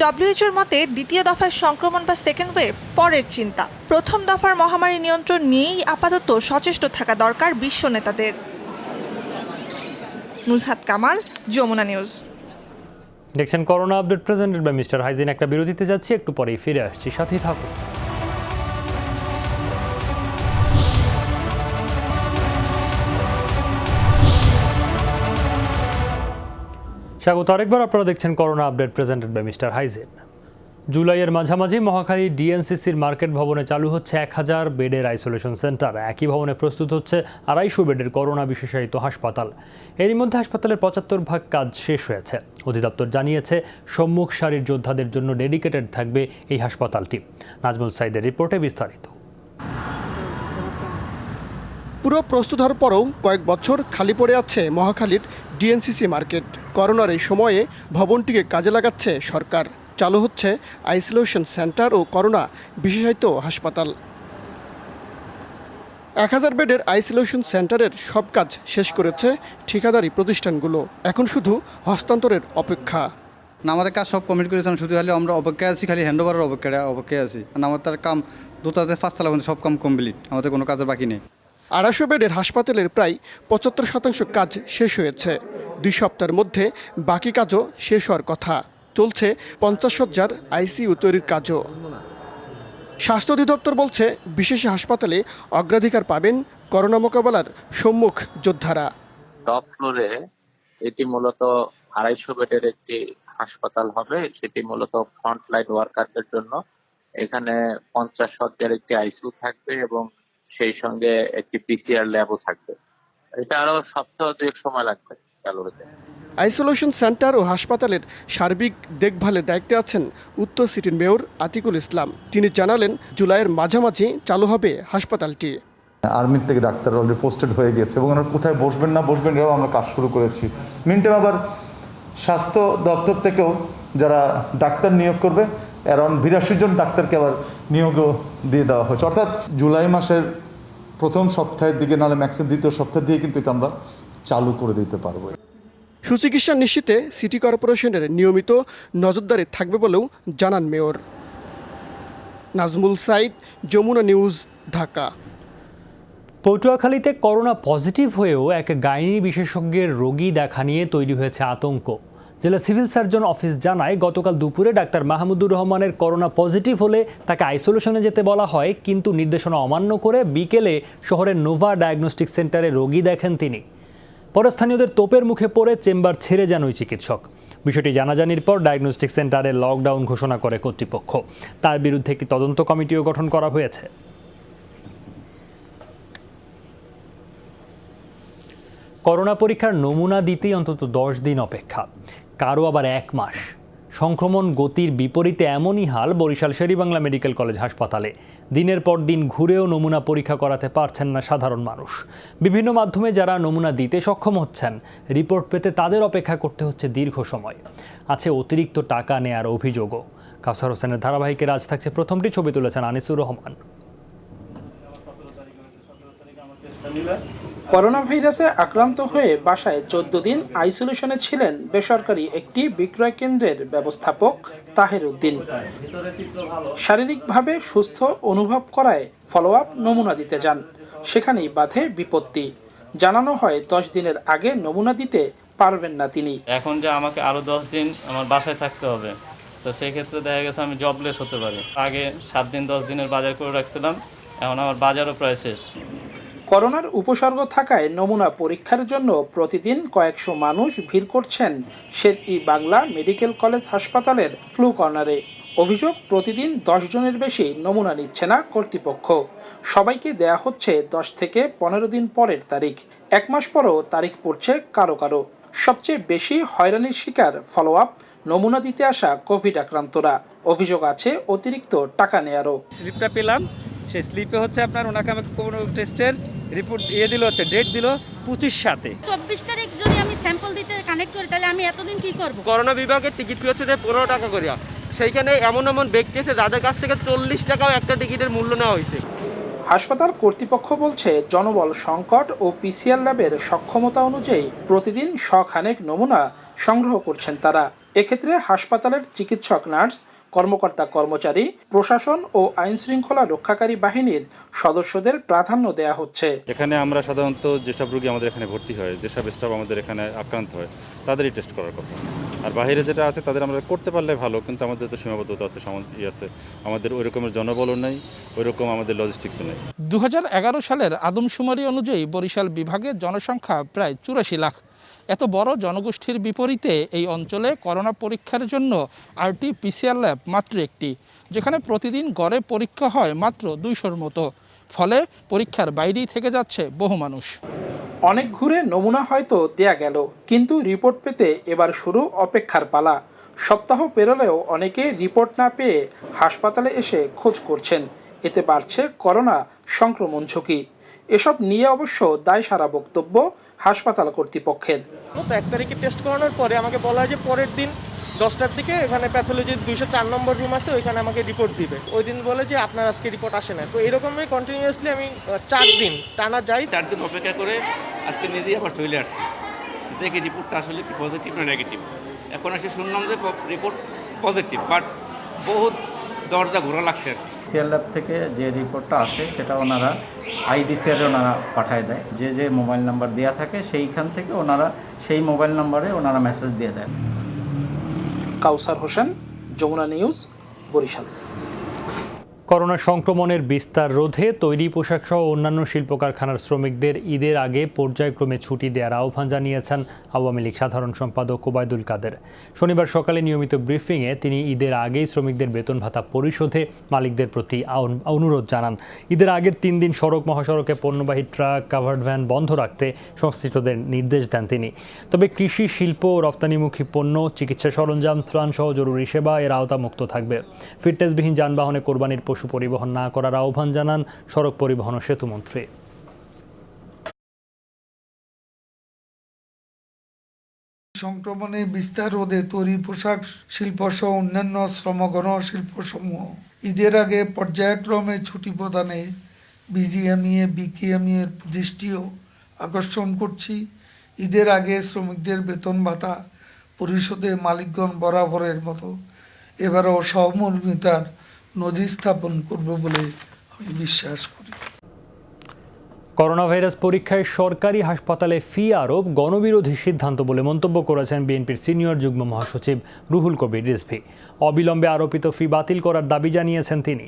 Speaker 20: WHO-র মতে দ্বিতীয় দফার সংক্রমণ বা সেকেন্ড ওয়েভ পরের চিন্তা। প্রথম দফার মহামারী নিয়ন্ত্রণ নিয়েই আপাতত সচেষ্ট থাকা দরকার বিশ্ব নেতাদের। নুসহাত কামাল, যমুনা নিউজ।
Speaker 1: দেখছেন corona update presented by mister hygiene. একটা বিরতিতে যাচ্ছি, একটু পরেই ফিরে আসছি, সাথেই থাকুন। স্বাগত আরেকবার, আপনারা দেখছেন corona update presented by mister hygiene. জুলাইয়ের মাঝামাঝি মহাখালী ডিএনসিসির মার্কেট ভবনে চালু হচ্ছে 1000 বেডের আইসোলেশন সেন্টার। একই ভবনে প্রস্তুত হচ্ছে 250 বেডের করোনা বিশেষায়িত হাসপাতাল। এরই মধ্যে হাসপাতালের 75% কাজ শেষ হয়েছে। অধিদপ্তর জানিয়েছে সম্মুখ সারির যোদ্ধাদের জন্য ডেডিকেটেড থাকবে এই হাসপাতালটি। নাজমুল সাইদের রিপোর্টে বিস্তারিত।
Speaker 24: পুরো প্রস্তুত হওয়ার পরেও কয়েক বছর খালি পড়ে আছে মহাখালীর ডিএনসিসি মার্কেট। করোনার এই সময়ে ভবনটিকে কাজে লাগাচ্ছে সরকার। চালু হচ্ছে আইসোলেশন সেন্টার ও করোনা বিশেষায়িত হাসপাতাল। 1000 বেডের আইসোলেশন সেন্টারের সব কাজ শেষ করেছে ঠিকাদারি প্রতিষ্ঠানগুলো। এখন শুধু হস্তান্তরের অপেক্ষা।
Speaker 15: আমাদের কাজ সব কমপ্লিট করেছেন, শুধু খালি আমরা অপেক্ষায় আছি, খালি হ্যান্ড ওভারের অপেক্ষায় আছি। আমাদের কাম 2 থেকে 5 তলা পর্যন্ত সব কাম কমপ্লিট, আমাদের কোনো কাজের বাকি নেই।
Speaker 24: 250 বেডের হাসপাতালের প্রায় 75% কাজ শেষ হয়েছে। 2 সপ্তাহের মধ্যে বাকি কাজও শেষ হওয়ার কথা। চলছে 50 শয্যার আইসিইউ তৈরির কাজও। স্বাস্থ্য অধিদপ্তর বলছে, বিশেষ হাসপাতালে অগ্রাধিকার পাবেন করোনা মোকাবেলার সম্মুখ যোদ্ধারা।
Speaker 9: টপ ফ্লোরে এটি মূলত 250 বেডের একটি হাসপাতাল হবে। সেটি মূলত ফ্রন্টলাইন ওয়ার্কারদের জন্য। এখানে 50 শয্যার একটি আইসিইউ থাকবে এবং সেই সঙ্গে একটি পিসিআর ল্যাবও থাকবে। এটা আরো সপ্তাহ 2 সময় লাগবে চালু হতে।
Speaker 24: আইসোলেশন সেন্টার ও হাসপাতালের সার্বিক দেখভালের দায়িত্বে আছেন উত্তর সিটির মেয়র আতিকুল ইসলাম। তিনি জানালেন, জুলাইয়ের মাঝামাঝি চালু হবে হাসপাতালটি।
Speaker 2: আর্মির থেকে ডাক্তার অলরেডি পোস্টেড হয়ে গেছে এবং ওনারা কোথায় বসবেন না বসবেন এটাও আমরা কাজ শুরু করেছি। মিনটাইম আবার স্বাস্থ্য দপ্তর থেকেও যারা ডাক্তার নিয়োগ করবে অ্যারাউন্ড 82 জন ডাক্তারকে আবার নিয়োগও দিয়ে দেওয়া হয়েছে। অর্থাৎ জুলাই মাসের প্রথম সপ্তাহের দিকে নাহলে ম্যাক্সিমাম দ্বিতীয় সপ্তাহ দিয়ে কিন্তু এটা আমরা চালু করে দিতে পারবো।
Speaker 24: সুচিকিৎসা নিশ্চিতে সিটি কর্পোরেশনের নিয়মিত নজরদারি থাকবে বলেও জানান মেয়র। নাজমুল সাইদ, যমুনা নিউজ, ঢাকা।
Speaker 1: পটুয়াখালীতে করোনা পজিটিভ হয়েও এক গাইনি বিশেষজ্ঞের রোগী দেখা নিয়ে তৈরি হয়েছে আতঙ্ক। জেলা সিভিল সার্জন অফিস জানায়, গতকাল দুপুরে ডাক্তার মাহমুদুর রহমানের করোনা পজিটিভ হলে তাকে আইসোলেশনে যেতে বলা হয়, কিন্তু নির্দেশনা অমান্য করে বিকেলে শহরের নোভা ডায়াগনস্টিক সেন্টারে রোগী দেখেন তিনি। পরে স্থানীয়দের তোপের মুখে পড়ে চেম্বার ছেড়ে যান ওই চিকিৎসক। বিষয়টি জানাজানির পর ডায়াগনস্টিক সেন্টারে লকডাউন ঘোষণা করে কর্তৃপক্ষ। তার বিরুদ্ধে একটি তদন্ত কমিটিও গঠন করা হয়েছে। করোনা পরীক্ষার নমুনা দিতেই অন্তত 10 দিন অপেক্ষা, কারো আবার 1 মাস। সংক্রমণ গতির বিপরীতে এমনই হাল বরিশাল শেরেবাংলা মেডিকেল কলেজ হাসপাতালে। দিনের পর দিন ঘুরেও নমুনা পরীক্ষা করাতে পারছেন না সাধারণ মানুষ। বিভিন্ন মাধ্যমে যারা নমুনা দিতে সক্ষম হচ্ছেন, রিপোর্ট পেতে তাদের অপেক্ষা করতে হচ্ছে দীর্ঘ সময়। আছে অতিরিক্ত টাকা নেয়ার অভিযোগও। কাউসার হোসেনের ধারাবাহিকের আজ থাকছে প্রথমটি, ছবি তুলেছেন আনিসুর রহমান।
Speaker 4: করোনা ভাইরাসে আক্রান্ত হয়ে বাসায় 14 দিন আইসোলেশনে ছিলেন বেসরকারি একটি বিক্রয় কেন্দ্রের ব্যবস্থাপক তাহের উদ্দিন। শারীরিকভাবে সুস্থ অনুভব করায় ফলো আপ নমুনা দিতে যান। সেখানেই বাধে বিপত্তি। জানানো হয় 10 দিনের আগে নমুনা দিতে পারবেন না তিনি।
Speaker 5: এখন যে আমাকে আরো 10 দিন আমার বাসায় থাকতে হবে, তো সেই ক্ষেত্রে দেখা গেছে আমি জবলেস হতে পারি। আগে 7 দিন 10 দিনের বাজার করে রাখছিলাম, এখন আমার বাজারও প্রায় শেষ।
Speaker 4: করোনার উপসর্গ থাকায় নমুনা পরীক্ষার জন্য প্রতিদিন কয়েকশো মানুষ ভিড় করছেন শের-ই-বাংলা মেডিকেল কলেজ হাসপাতালের ফ্লু কর্নারে। অভিযোগ, প্রতিদিন 10 জনের বেশি নমুনা নিচ্ছে না কর্তৃপক্ষ। সবাইকে দেয়া হচ্ছে 10 থেকে 15 দিন পরের তারিখ। 1 মাস পরও তারিখ পড়ছে কারো কারো। সবচেয়ে বেশি হয়রানির শিকার ফলো আপ নমুনা দিতে আসা কোভিড আক্রান্তরা। অভিযোগ আছে অতিরিক্ত টাকা নেয়ারও।
Speaker 6: স্লিপটা পেলাম, সেই স্লিপে হচ্ছে আপনার ওনাকে আমাকে কোনো টেস্টের রিপোর্ট দিল, হচ্ছে ডেট দিল 25/7।
Speaker 12: 24 তারিখ যদি আমি স্যাম্পল দিতে কানেক্ট করি, তাহলে আমি এতদিন কি করব?
Speaker 6: করোনা বিভাগের টিকিট ফি হচ্ছে 15 টাকা করে। সেইখানে এমন ব্যক্তি আছে যাদের কাছ থেকে 40 টাকাও একটা টিকিটের মূল্য নেওয়া হয়েছে।
Speaker 4: হাসপাতাল কর্তৃপক্ষ বলছে, জনবল সংকট ও পিসিআর ল্যাবের সক্ষমতা অনুযায়ী প্রতিদিন শখানেক নমুনা সংগ্রহ করছেন তারা। এক্ষেত্রে হাসপাতালের চিকিৎসক, নার্স, কর্মকর্তা, কর্মচারী, প্রশাসন ও আইন শৃঙ্খলা রক্ষাকারী বাহিনীর সদস্যদের প্রাধান্য দেয়া হচ্ছে।
Speaker 25: এখানে আমরা সাধারণত যেসব রোগী আমাদের এখানে ভর্তি হয়, যেসব স্টাফ আমাদের এখানে আক্রান্ত হয়, তাদেরই টেস্ট করার কথা। আর বাইরে যেটা আছে তাদের আমরা করতে পারলে ভালো, কিন্তু আমাদের তো সীমাবদ্ধতা আছে, আছে। আমাদের ওই রকমের জনবলও নেই, ওই রকম আমাদের লজিস্টিক্সও নেই।
Speaker 4: 2011 সালের আদমশুমারি অনুযায়ী বরিশাল বিভাগের জনসংখ্যা প্রায় 84 লাখ। এত বড় জনগোষ্ঠীর বিপরীতে এই অঞ্চলে করোনা পরীক্ষার জন্য RT-PCR ল্যাব মাত্র একটি, যেখানে প্রতিদিন গড়ে পরীক্ষা হয় মাত্র 200-র মতো। ফলে পরীক্ষার বাইরেই থেকে যাচ্ছে বহু মানুষ। অনেক ঘুরে নমুনা হয়তো দেয়া গেল, কিন্তু রিপোর্ট পেতে এবার শুরু অপেক্ষার পালা। সপ্তাহ পেরোলেও অনেকে রিপোর্ট না পেয়ে হাসপাতালে এসে খোঁজ করছেন। এতে বাড়ছে করোনা সংক্রমণ ঝুঁকি। এসব নিয়ে অবশ্য দায়সারা বক্তব্য হাসপাতাল কর্তৃপক্ষের।
Speaker 26: 1 তারিখে টেস্ট করানোর পরে আমাকে বলা হয় যে পরের দিন 10টার দিকে এখানে প্যাথোলজির 204 নম্বর রুম আছে, ওইখানে আমাকে রিপোর্ট দিবে। ওই দিন বলে যে আপনার আজকে রিপোর্ট আসে না। তো এরকমই কন্টিনিউয়াসলি আমি 4 দিন টানা যাই।
Speaker 5: 4 দিন অপেক্ষা করে আজকে নিজেই আবার চলে আসছি, দেখি রিপোর্টটা আসলে কি পজিটিভ না নেগেটিভ। এখন এসে শুনলাম যে রিপোর্ট পজিটিভ, বাট বহুত
Speaker 6: দরজা ঘোরা লাগছে।
Speaker 7: পিসিআর ল্যাব থেকে যে রিপোর্টটা আসে সেটা ওনারা আইডিসিআরে ওনারা পাঠায় দেয়, যে যে মোবাইল নাম্বার দেওয়া থাকে সেইখান থেকে ওনারা সেই মোবাইল নাম্বারে ওনারা মেসেজ দিয়ে দেয়।
Speaker 4: কাউসার হোসেন, যমুনা নিউজ, বরিশাল।
Speaker 1: করোনা সংক্রমণের বিস্তার রোধে তৈরি পোশাক সহ অন্যান্য শিল্প কারখানার শ্রমিকদের ঈদের আগে পর্যায়ক্রমে ছুটি দেওয়ার আহ্বান জানিয়েছেন আওয়ামী লীগ সাধারণ সম্পাদক ওবায়দুল কাদের। শনিবার সকালে নিয়মিত ব্রিফিংয়ে তিনি ঈদের আগেই শ্রমিকদের বেতন ভাতা পরিশোধে মালিকদের প্রতি অনুরোধ জানান। ঈদের আগের 3 দিন সড়ক মহাসড়কে পণ্যবাহী ট্রাক, কাভার্ড ভ্যান বন্ধ রাখতে সংশ্লিষ্টদের নির্দেশ দেন তিনি। তবে কৃষি, শিল্প, রফতানিমুখী পণ্য, চিকিৎসা সরঞ্জাম, ত্রাণ সহ জরুরি সেবা এর আওতামুক্ত থাকবে। ফিটনেসবিহীন যানবাহনে কোরবানির পশু পরিবহন না করার আহ্বান জানান সড়ক পরিবহন ও সেতুমন্ত্রী।
Speaker 10: সংক্রমণের বিস্তার রোধে তৈরি পোশাক শিল্প সহ অন্যান্য শ্রমগণ শিল্পসমূহ ঈদের আগে পর্যায়ক্রমে ছুটি প্রদানে বিজিএমইএ, বিকেএমইএ এর দৃষ্টিও আকর্ষণ করছি। ঈদের আগে শ্রমিকদের বেতন ভাতা পরিশোধে মালিকগণ বরাবরের মতো এবারও সহমর্মিতার নজির স্থাপন করবে বলে আমি বিশ্বাস করি।
Speaker 1: করোনা ভাইরাস পরীক্ষায় সরকারি হাসপাতালে ফি আরোপ গণবিরোধী সিদ্ধান্ত বলে মন্তব্য করেছেন বিএনপির সিনিয়র যুগ্ম মহাসচিব রুহুল কবির রিজভী। অবিলম্বে আরোপিত ফি বাতিল করার দাবি জানিয়েছেন তিনি।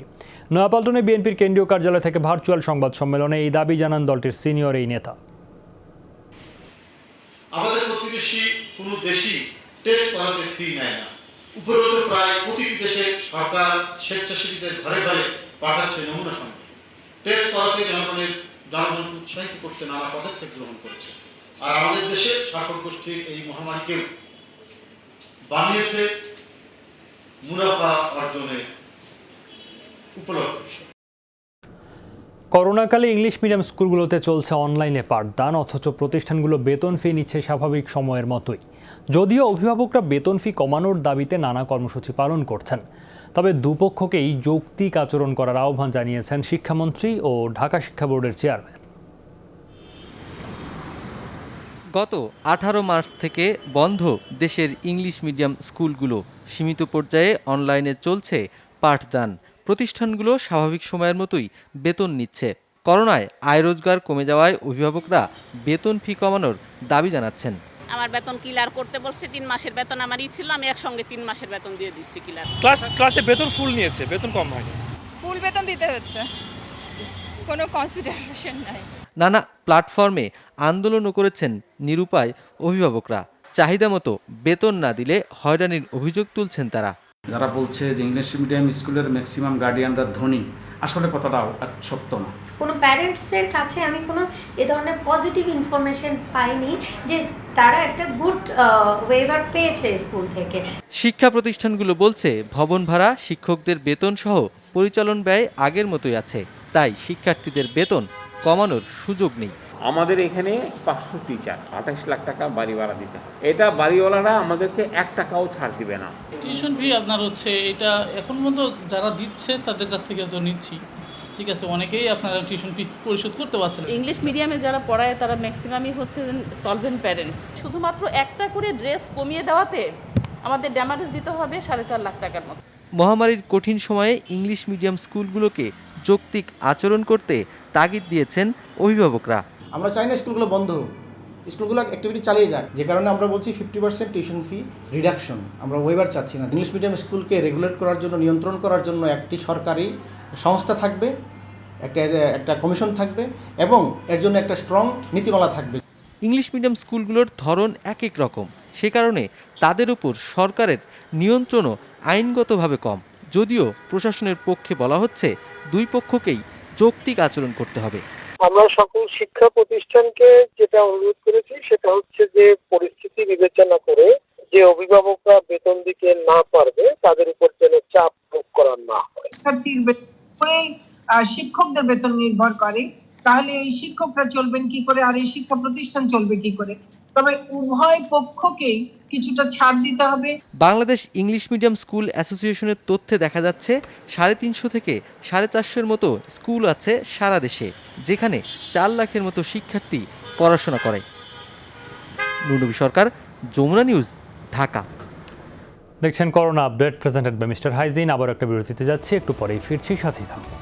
Speaker 1: নয়াপল্টনে বিএনপির কেন্দ্রীয় কার্যালয় থেকে ভার্চুয়াল সংবাদ সম্মেলনে এই দাবি জানান দলটির সিনিয়র এই নেতা।
Speaker 13: আমাদের প্রতিবেশী কোনো দেশই টেস্ট করাতে ফি নেয় না। উপরোক্ত প্রায় প্রতিটি দেশে সরকার স্বেচ্ছাসেবীদের ঘরে ঘরে পাঠাচ্ছে নমুনা সংগ্রহ। টেস্ট করাতে জনগণকে উৎসাহিত করতে নানা পদক্ষেপ গ্রহণ করেছে। আর আমাদের দেশে শাসক গোষ্ঠীর এই মহামারীকেও বানিয়েছে মুনাফা অর্জনের উপলব্ধ বিষয়।
Speaker 1: করোনাকালে ইংলিশ মিডিয়াম স্কুলগুলোতে চলছে অনলাইনে পাঠদান, অথচ প্রতিষ্ঠানগুলো বেতন ফি নিচ্ছে স্বাভাবিক সময়ের মতোই। যদিও অভিভাবকরা বেতন ফি কমানোর দাবিতে নানা কর্মসূচি পালন করছেন, তবে দুপক্ষকেই যৌক্তিক আচরণ করার আহ্বান জানিয়েছেন শিক্ষামন্ত্রী ও ঢাকা শিক্ষা বোর্ডের চেয়ারম্যান।
Speaker 14: গত 18 মার্চ থেকে বন্ধ দেশের ইংলিশ মিডিয়াম স্কুলগুলো। সীমিত পর্যায়ে অনলাইনে চলছে পাঠদান। প্রতিষ্ঠানগুলো স্বাভাবিক সময়ের মতোই বেতন নিচ্ছে। করোনায় আয় রোজগার কমে যাওয়ায় অভিভাবকরা বেতন ফি কমানোর দাবি জানাচ্ছেন।
Speaker 12: আমার বেতন ক্লিয়ার করতে বলছে, 3 মাসের বেতন আমারই ছিল, আমি একসঙ্গে 3 মাসের বেতন দিয়ে দিচ্ছি ক্লিয়ার।
Speaker 16: ক্লাসে বেতন ফুল নিয়েছে, বেতন কম হয়নি।
Speaker 17: ফুল বেতন দিতে হচ্ছে, কোনো কনসিডারেশন নাই।
Speaker 14: নানা প্ল্যাটফর্মে আন্দোলনও করেছেন নিরুপায় অভিভাবকরা। চাহিদা মতো বেতন না দিলে হয়রানির অভিযোগ তুলছেন তারা।
Speaker 27: যারা বলছে যে ইংলিশ মিডিয়াম স্কুলের ম্যাক্সিমাম গার্ডিয়ানরা ধনী, আসলে কথাটা সত্য না।
Speaker 28: কোনো প্যারেন্টসের কাছে আমি কোনো এ ধরনের পজিটিভ ইনফরমেশন পাইনি যে তারা একটা গুড ওয়েভার পেয়েছে স্কুল থেকে।
Speaker 14: শিক্ষা প্রতিষ্ঠানগুলো বলছে ভবন ভাড়া, শিক্ষকদের বেতন সহ পরিচালন ব্যয় আগের মতোই আছে, তাই শিক্ষার্থীদের বেতন কমানোর সুযোগ নেই।
Speaker 29: আমাদের এখানে 500 টিচার, 28 লাখ টাকা বাড়ি ভাড়া দিতে হয়। এটা বাড়িওয়ালারা আমাদেরকে 1 টাকাও ছাড় দিবে না।
Speaker 30: টিউশন ফি আপনার হচ্ছে এটা এখন পর্যন্ত যারা দিচ্ছে তাদের কাছ থেকে তো নিচ্ছি, ঠিক আছে, অনেকেই আপনারা টিউশন ফি পরিশোধ করতে পারছেন।
Speaker 31: ইংলিশ মিডিয়ামে যারা পড়ায় তারা ম্যাক্সিমামই হচ্ছে সলভেন্ট প্যারেন্টস। শুধুমাত্র একটা করে ড্রেস কমিয়ে দেওয়াতে আমাদের ড্যামেজ দিতে হবে 4.5 লাখ টাকার মতো।
Speaker 14: মহামারীর কঠিন সময়ে ইংলিশ মিডিয়াম স্কুলগুলোকে যৌক্তিক আচরণ করতে তাগিদ দিয়েছেন অভিভাবকরা।
Speaker 32: আমরা চাই না স্কুলগুলো বন্ধ হোক, স্কুলগুলো অ্যাক্টিভিটি চালিয়ে যাক। যে কারণে আমরা বলছি 50% টিউশন ফি রিডাকশন। আমরা ওয়েবার চাচ্ছি না। ইংলিশ মিডিয়াম স্কুলকে রেগুলেট করার জন্য, নিয়ন্ত্রণ করার জন্য একটি সরকারি সংস্থা থাকবে, একটা কমিশন থাকবে এবং এর জন্য একটা স্ট্রং নীতিমালা থাকবে।
Speaker 14: ইংলিশ মিডিয়াম স্কুলগুলোর ধরন এক এক রকম, সে কারণে তাদের উপর সরকারের নিয়ন্ত্রণও আইনগতভাবে কম। যদিও প্রশাসনের পক্ষে বলা হচ্ছে দুই পক্ষকেই যৌক্তিক আচরণ করতে হবে।
Speaker 33: আমরা সকল শিক্ষা প্রতিষ্ঠানকে যেটা অনুরোধ করেছি সেটা হচ্ছে যে পরিস্থিতি বিবেচনা করে যে অভিভাবকরা বেতন দিতে না পারবে তাদের উপর যেন চাপ প্রয়োগ করা না হয়।
Speaker 34: শিক্ষকদের বেতন নির্ভর করে, তাহলে এই শিক্ষকরা চলবেন কি করে আর এই শিক্ষা প্রতিষ্ঠান চলবে কি করে? তবে উভয় পক্ষকেই কিছুটা ছাড় দিতে হবে।
Speaker 14: বাংলাদেশ ইংলিশ মিডিয়াম স্কুল অ্যাসোসিয়েশনের তথ্যে দেখা যাচ্ছে 350 থেকে 450 মতো স্কুল আছে সারা দেশে, যেখানে 4 লাখের মতো শিক্ষার্থী পড়াশোনা করে। নুরনবী সরকার, যমুনা নিউজ, ঢাকা।
Speaker 1: দেখছেন corona update presented by mister hygiene. আবার একটা বিরতিতে যাচ্ছি, একটু পরেই ফিরছি, সাথেই থাকুন।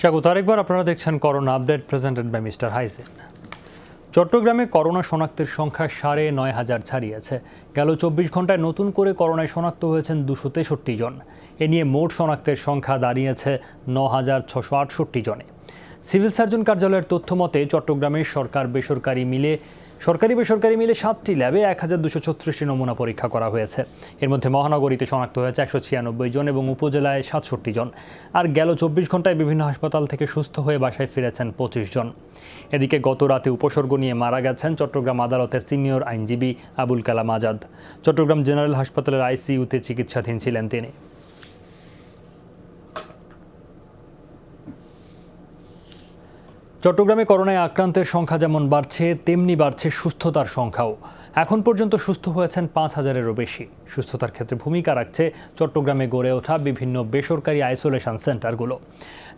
Speaker 1: স্বাগত আরেকবার, আপনারা দেখছেন corona update presented by mister hygiene. চট্টগ্রামে করোনা শনাক্তের সংখ্যা ৯,৫০০ ছাড়িয়েছে। গেল ২৪ ঘন্টায় নতুন করে করোনায় শনাক্ত হয়েছেন ২৬৩ জন। এ নিয়ে মোট শনাক্তের সংখ্যা দাঁড়িয়েছে ৯,৬৬৮ জনে। সিভিল সার্জন কার্যালয়ের তথ্য মতে চট্টগ্রামে সরকারি বেসরকারি মিলে 7টি ল্যাবে ১,২৩৬টি নমুনা পরীক্ষা করা হয়েছে। এর মধ্যে মহানগরীতে শনাক্ত হয়েছে ১৯৬ জন এবং উপজেলায় ৬৭ জন। আর গেল ২৪ ঘন্টায় বিভিন্ন হাসপাতাল থেকে সুস্থ হয়ে বাসায় ফিরেছেন ২৫ জন। এদিকে গত রাতে উপসর্গ নিয়ে মারা গেছেন চট্টগ্রাম আদালতের সিনিয়র আইনজীবী আবুল কালাম আজাদ। চট্টগ্রাম জেনারেল হাসপাতালের আইসিইউতে চিকিৎসাধীন ছিলেন তিনি। চট্টগ্রামে করোনায় আক্রান্তের সংখ্যা যেমন বাড়ছে তেমনি বাড়ছে সুস্থতার সংখ্যাও। এখন পর্যন্ত সুস্থ হয়েছেন ৫,০০০-এরও বেশি। সুস্থতার ক্ষেত্রে ভূমিকা রাখছে চট্টগ্রামে গড়ে ওঠা বিভিন্ন বেসরকারি আইসোলেশন সেন্টারগুলো।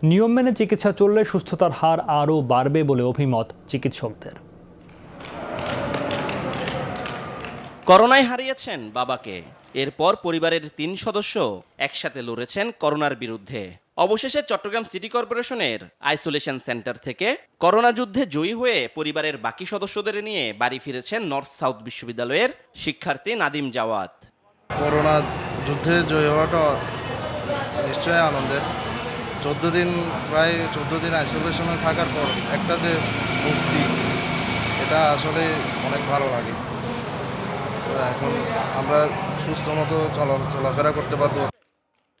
Speaker 1: নিয়ম মেনে চিকিৎসা চললে সুস্থতার হার আরও বাড়বে বলে অভিমত চিকিৎসকদের।
Speaker 2: করোনায় হারিয়েছেন বাবাকে, এরপর পরিবারের ৩ সদস্য একসাথে লড়েছেন করোনার বিরুদ্ধে। অবশেষে চট্টগ্রাম সিটি কর্পোরেশনের আইসোলেশন সেন্টার থেকে করোনা যুদ্ধে জয়ী হয়ে পরিবারের বাকি সদস্যদের নিয়ে বাড়ি ফিরেছেন নর্থ সাউথ বিশ্ববিদ্যালয়ের শিক্ষার্থী নাদিম জাওয়াত।
Speaker 3: করোনা যুদ্ধে জয়ী হওয়াটা নিশ্চয়ই আনন্দের। প্রায় 14 দিন আইসোলেশনে থাকার পর একটা যে মুক্তি, এটা আসলে অনেক ভালো লাগে। এখন আমরা সুস্থ মতো চলাফেরা করতে পারবো।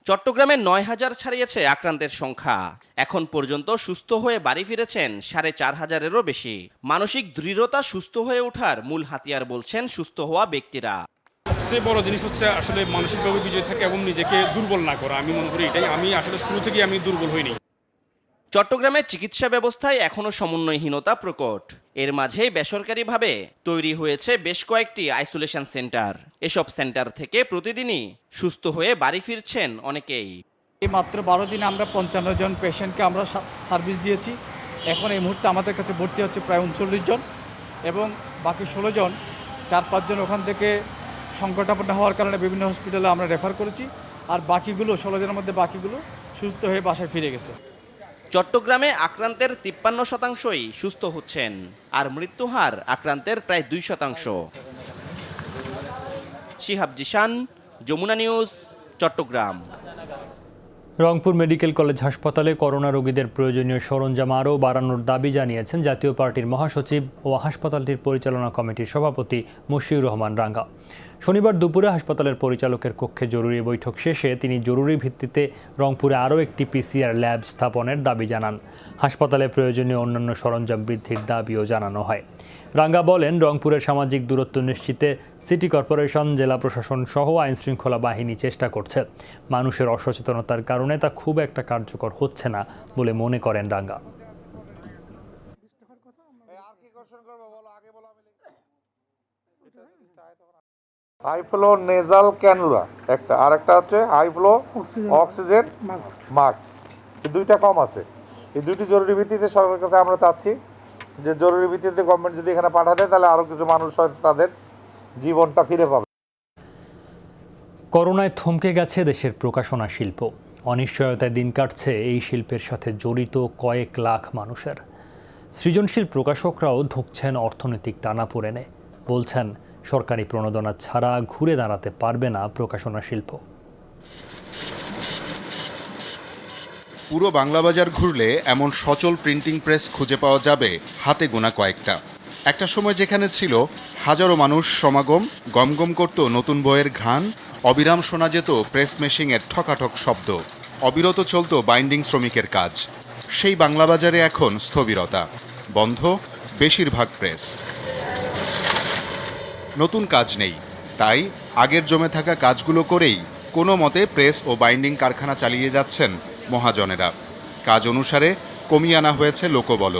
Speaker 2: চট্টগ্রামে ৯,০০০ ছাড়িয়েছে আক্রান্তের সংখ্যা। এখন পর্যন্ত সুস্থ হয়ে বাড়ি ফিরেছেন ৪,৫০০-এরও বেশি। মানসিক দৃঢ়তা সুস্থ হয়ে ওঠার মূল হাতিয়ার বলছেন সুস্থ হওয়া ব্যক্তিরা।
Speaker 8: সবচেয়ে বড় জিনিস হচ্ছে আসলে মানসিকভাবে বিজয় থাকে এবং নিজেকে দুর্বল না করা। আমি মনে করি এটাই। আমি আসলে শুরু থেকেই আমি দুর্বল হইনি।
Speaker 2: চট্টগ্রামের চিকিৎসা ব্যবস্থায় এখনও সমন্বয়হীনতা প্রকট। এর মাঝেই বেসরকারিভাবে তৈরি হয়েছে বেশ কয়েকটি আইসোলেশন সেন্টার। এসব সেন্টার থেকে প্রতিদিনই সুস্থ হয়ে বাড়ি ফিরছেন অনেকেই।
Speaker 9: এই মাত্র 12 দিনে আমরা 55 জন পেশেন্টকে আমরা সার্ভিস দিয়েছি। এখন এই মুহূর্তে আমাদের কাছে ভর্তি হচ্ছে প্রায় 39 জন এবং বাকি 16 জন, 4-5 জন ওখান থেকে সংকটাপন্ন হওয়ার কারণে বিভিন্ন হসপিটালে আমরা রেফার করেছি। আর বাকিগুলো 16 জনের মধ্যে বাকিগুলো সুস্থ হয়ে বাসায় ফিরে গেছে।
Speaker 2: চট্টগ্রামে আক্রান্তের 53% সুস্থ হচ্ছেন, আর মৃত্যুহার আক্রান্তের প্রায় 2%। Shihab Zishan, Jamuna news, Chattogram.
Speaker 1: Rangpur medical college হাসপাতালে করোনা রোগীদের প্রয়োজনীয় সরঞ্জাম আরও বাড়ানোর দাবি জানিয়েছেন জাতীয় পার্টির মহাসচিব ও হাসপাতালটির পরিচালনা কমিটির সভাপতি মশিউর রহমান রাঙ্গা। শনিবার দুপুরে হাসপাতালের পরিচালকের কক্ষে জরুরি বৈঠক শেষে তিনি জরুরি ভিত্তিতে রংপুরে আরও একটি পিসিআর ল্যাব স্থাপনের দাবি জানান। হাসপাতালে প্রয়োজনীয় অন্যান্য সরঞ্জাম বৃদ্ধির দাবিও জানানো হয়। রাঙ্গা বলেন, রংপুরের সামাজিক দূরত্ব নিশ্চিতে সিটি কর্পোরেশন, জেলা প্রশাসন সহ আইনশৃঙ্খলা বাহিনী চেষ্টা করছে। মানুষের অসচেতনতার কারণে তা খুব একটা কার্যকর হচ্ছে না বলে মনে করেন রাঙ্গা।
Speaker 11: হাই ফ্লো নেজাল ক্যানুলা একটা, আর একটা হচ্ছে হাই ফ্লো অক্সিজেন মাস্ক। এই দুইটা কম আছে। এই দুইটি জরুরি ভিত্তিতে সরকারের কাছে আমরা চাচ্ছি যে জরুরি ভিত্তিতে গভর্নমেন্ট যদি এখানে পাঠাতে তাহলে আরও কিছু মানুষ হয়তো তাদের জীবনটা ফিরে পাবে।
Speaker 1: করোনায় থমকে গেছে দেশের প্রকাশনা শিল্প। অনিশ্চয়তায় দিন কাটছে এই শিল্পের সাথে জড়িত কয়েক লাখ মানুষের। সৃজনশীল প্রকাশকরাও ধুঁকছেন অর্থনৈতিক টানাপোড়েনে। বলছেন, সরকারি প্রণোদনা ছাড়া ঘুরে দাঁড়াতে পারবে না প্রকাশনা শিল্প।
Speaker 15: পুরো বাংলা বাজার ঘুরলে এমন সচল প্রিন্টিং প্রেস খুঁজে পাওয়া যাবে হাতে গোনা কয়েকটা। একটা সময় যেখানে ছিল হাজারো মানুষ সমাগম, গমগম করত নতুন বইয়ের ঘ্রাণ, অবিরাম শোনা যেত প্রেস মেশিংয়ের ঠকাঠক শব্দ, অবিরত চলত বাইন্ডিং শ্রমিকের কাজ। সেই বাংলা বাজারে এখন স্থবিরতা, বন্ধ বেশিরভাগ প্রেস। নতুন কাজ নেই, তাই আগের জমে থাকা কাজগুলো করেই কোনো মতে প্রেস ও বাইন্ডিং কারখানা চালিয়ে যাচ্ছেন মহাজনেরা। কাজ অনুসারে কমিয়ে আনা হয়েছে লোকবল,